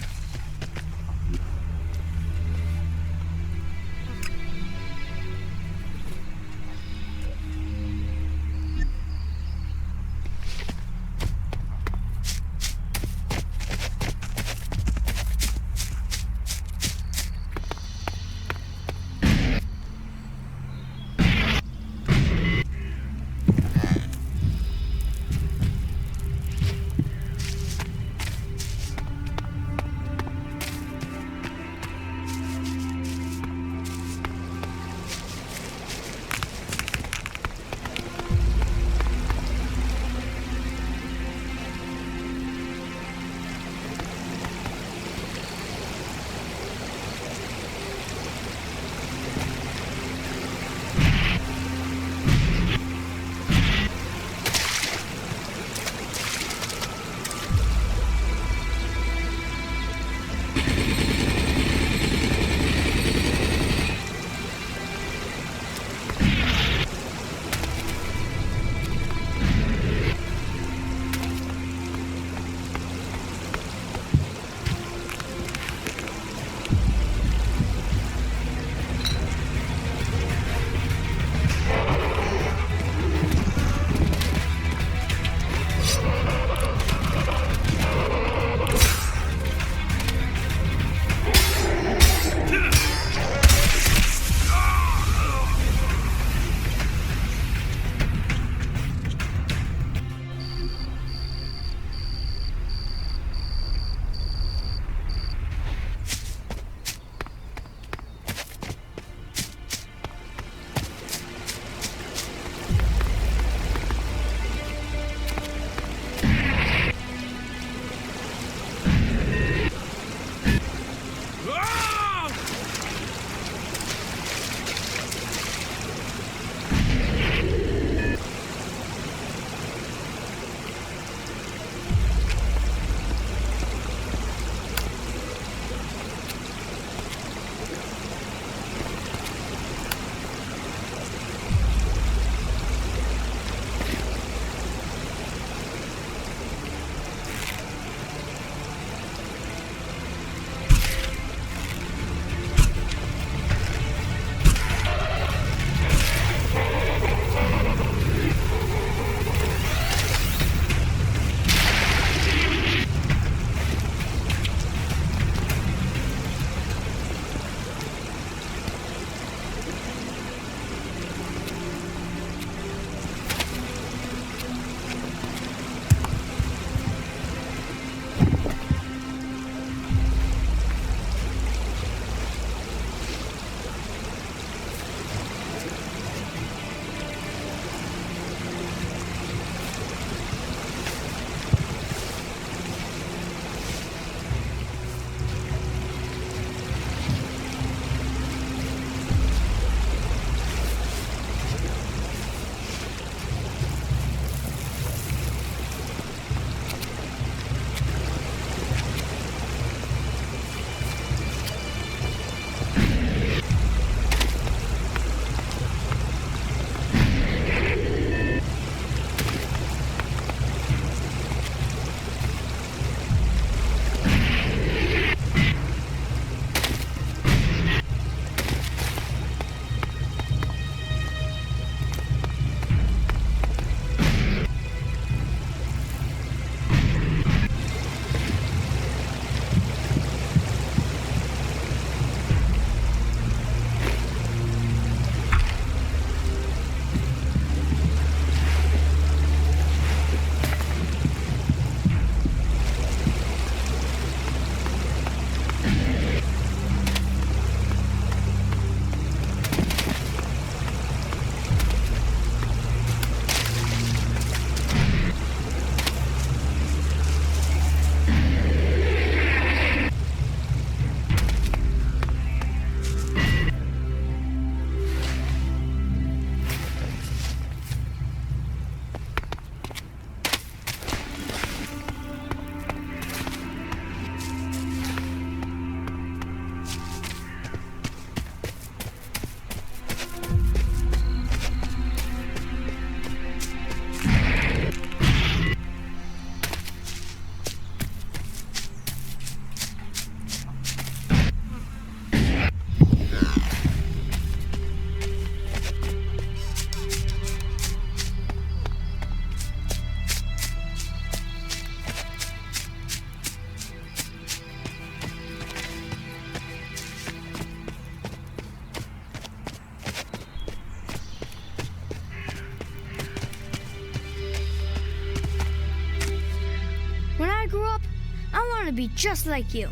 to be just like you.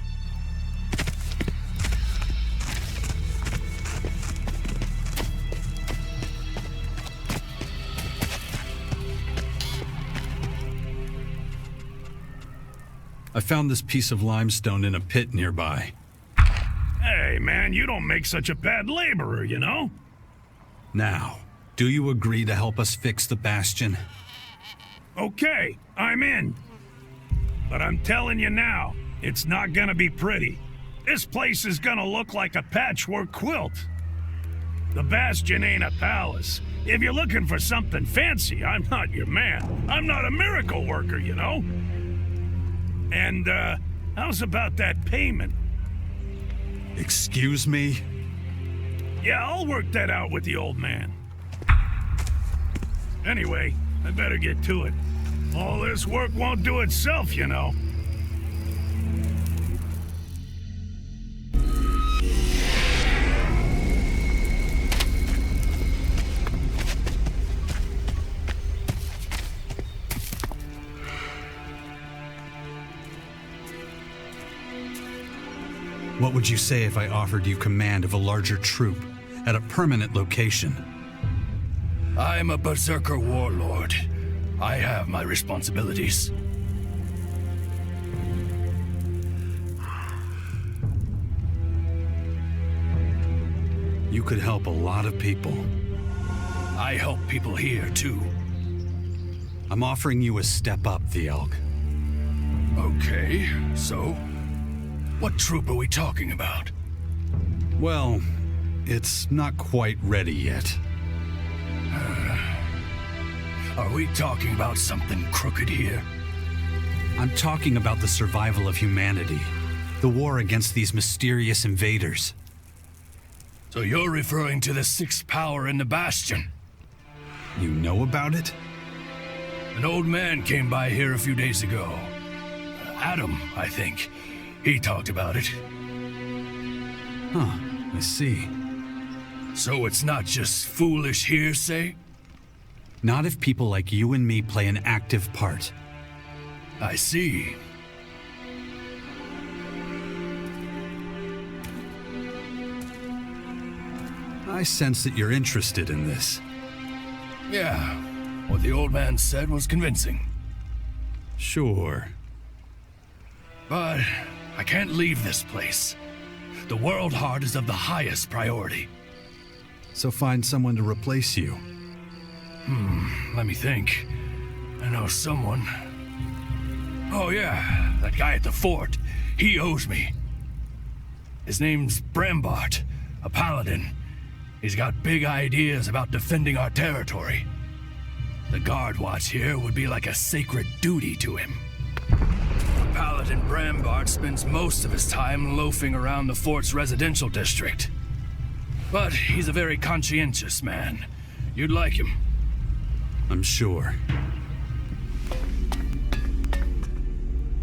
I found this piece of limestone in a pit nearby. Hey, man, you don't make such a bad laborer, you know? Now, do you agree to help us fix the Bastion? Okay, I'm in. But I'm telling you now, it's not gonna be pretty. This place is gonna look like a patchwork quilt. The Bastion ain't a palace. If you're looking for something fancy, I'm not your man. I'm not a miracle worker, you know? And, how's about that payment? Excuse me? Yeah, I'll work that out with the old man. Anyway, I better get to it. All this work won't do itself, you know. What would you say if I offered you command of a larger troop at a permanent location? I'm a berserker warlord. I have my responsibilities. You could help a lot of people. I help people here, too. I'm offering you a step up, the Elk. Okay, so what troop are we talking about? Well, it's not quite ready yet. Are we talking about something crooked here? I'm talking about the survival of humanity. The war against these mysterious invaders. So you're referring to the sixth power in the Bastion? You know about it? An old man came by here a few days ago. Adam, I think. He talked about it. Huh, I see. So it's not just foolish hearsay? Not if people like you and me play an active part. I see. I sense that you're interested in this. Yeah, what the old man said was convincing. Sure. But I can't leave this place. The World Heart is of the highest priority. So find someone to replace you. Let me think. I know someone. Oh yeah, that guy at the fort. He owes me. His name's Brambart, a paladin. He's got big ideas about defending our territory. The guard watch here would be like a sacred duty to him. Paladin Brambart spends most of his time loafing around the fort's residential district. But he's a very conscientious man. You'd like him. I'm sure.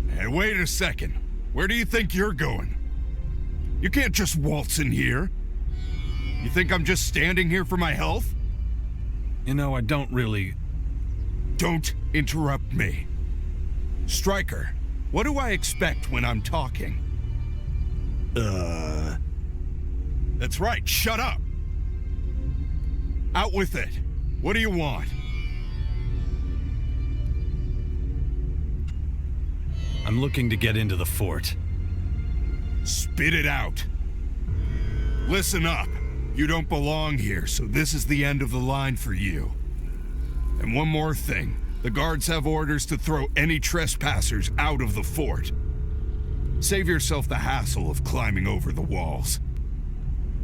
Hey, wait a second. Where do you think you're going? You can't just waltz in here. You think I'm just standing here for my health? You know, I don't really... Don't interrupt me. Stryker, what do I expect when I'm talking? That's right, shut up! Out with it. What do you want? I'm looking to get into the fort. Spit it out. Listen up. You don't belong here, so this is the end of the line for you. And one more thing. The guards have orders to throw any trespassers out of the fort. Save yourself the hassle of climbing over the walls.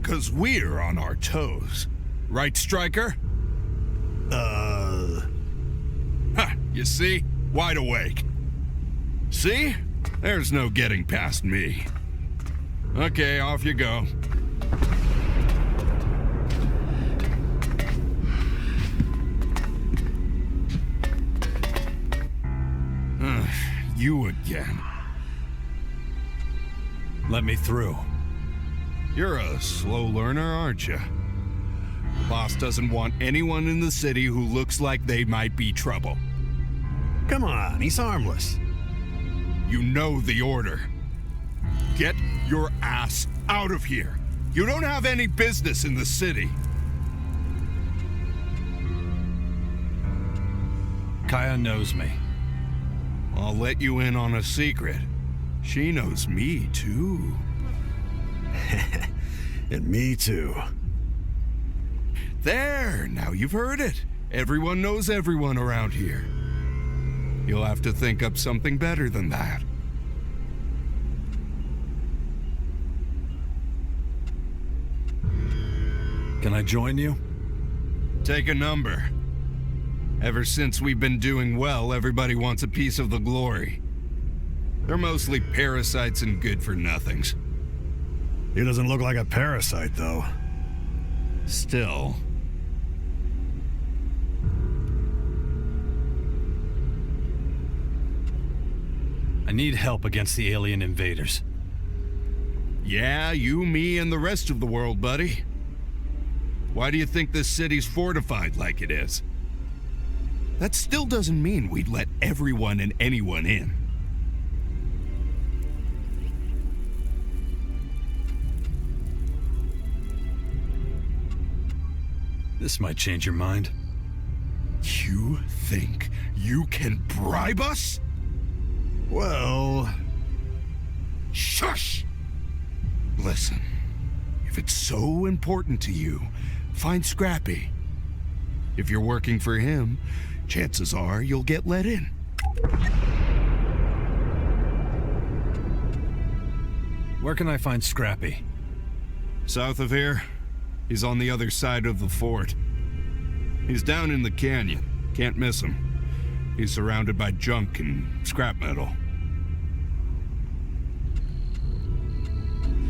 'Cause we're on our toes. Right, Stryker? Ha, you see? Wide awake. See? There's no getting past me. Okay, off you go. You again. Let me through. You're a slow learner, aren't you? The boss doesn't want anyone in the city who looks like they might be trouble. Come on, he's harmless. You know the order. Get your ass out of here. You don't have any business in the city. Kaya knows me. I'll let you in on a secret. She knows me, too. And me, too. There, now you've heard it. Everyone knows everyone around here. You'll have to think up something better than that. Can I join you? Take a number. Ever since we've been doing well, everybody wants a piece of the glory. They're mostly parasites and good-for-nothings. He doesn't look like a parasite, though. Still. I need help against the alien invaders. Yeah, you, me, and the rest of the world, buddy. Why do you think this city's fortified like it is? That still doesn't mean we'd let everyone and anyone in. This might change your mind. You think you can bribe us? Well... Shush! Listen, if it's so important to you, find Scrappy. If you're working for him, chances are you'll get let in. Where can I find Scrappy? South of here. He's on the other side of the fort. He's down in the canyon. Can't miss him. He's surrounded by junk and scrap metal.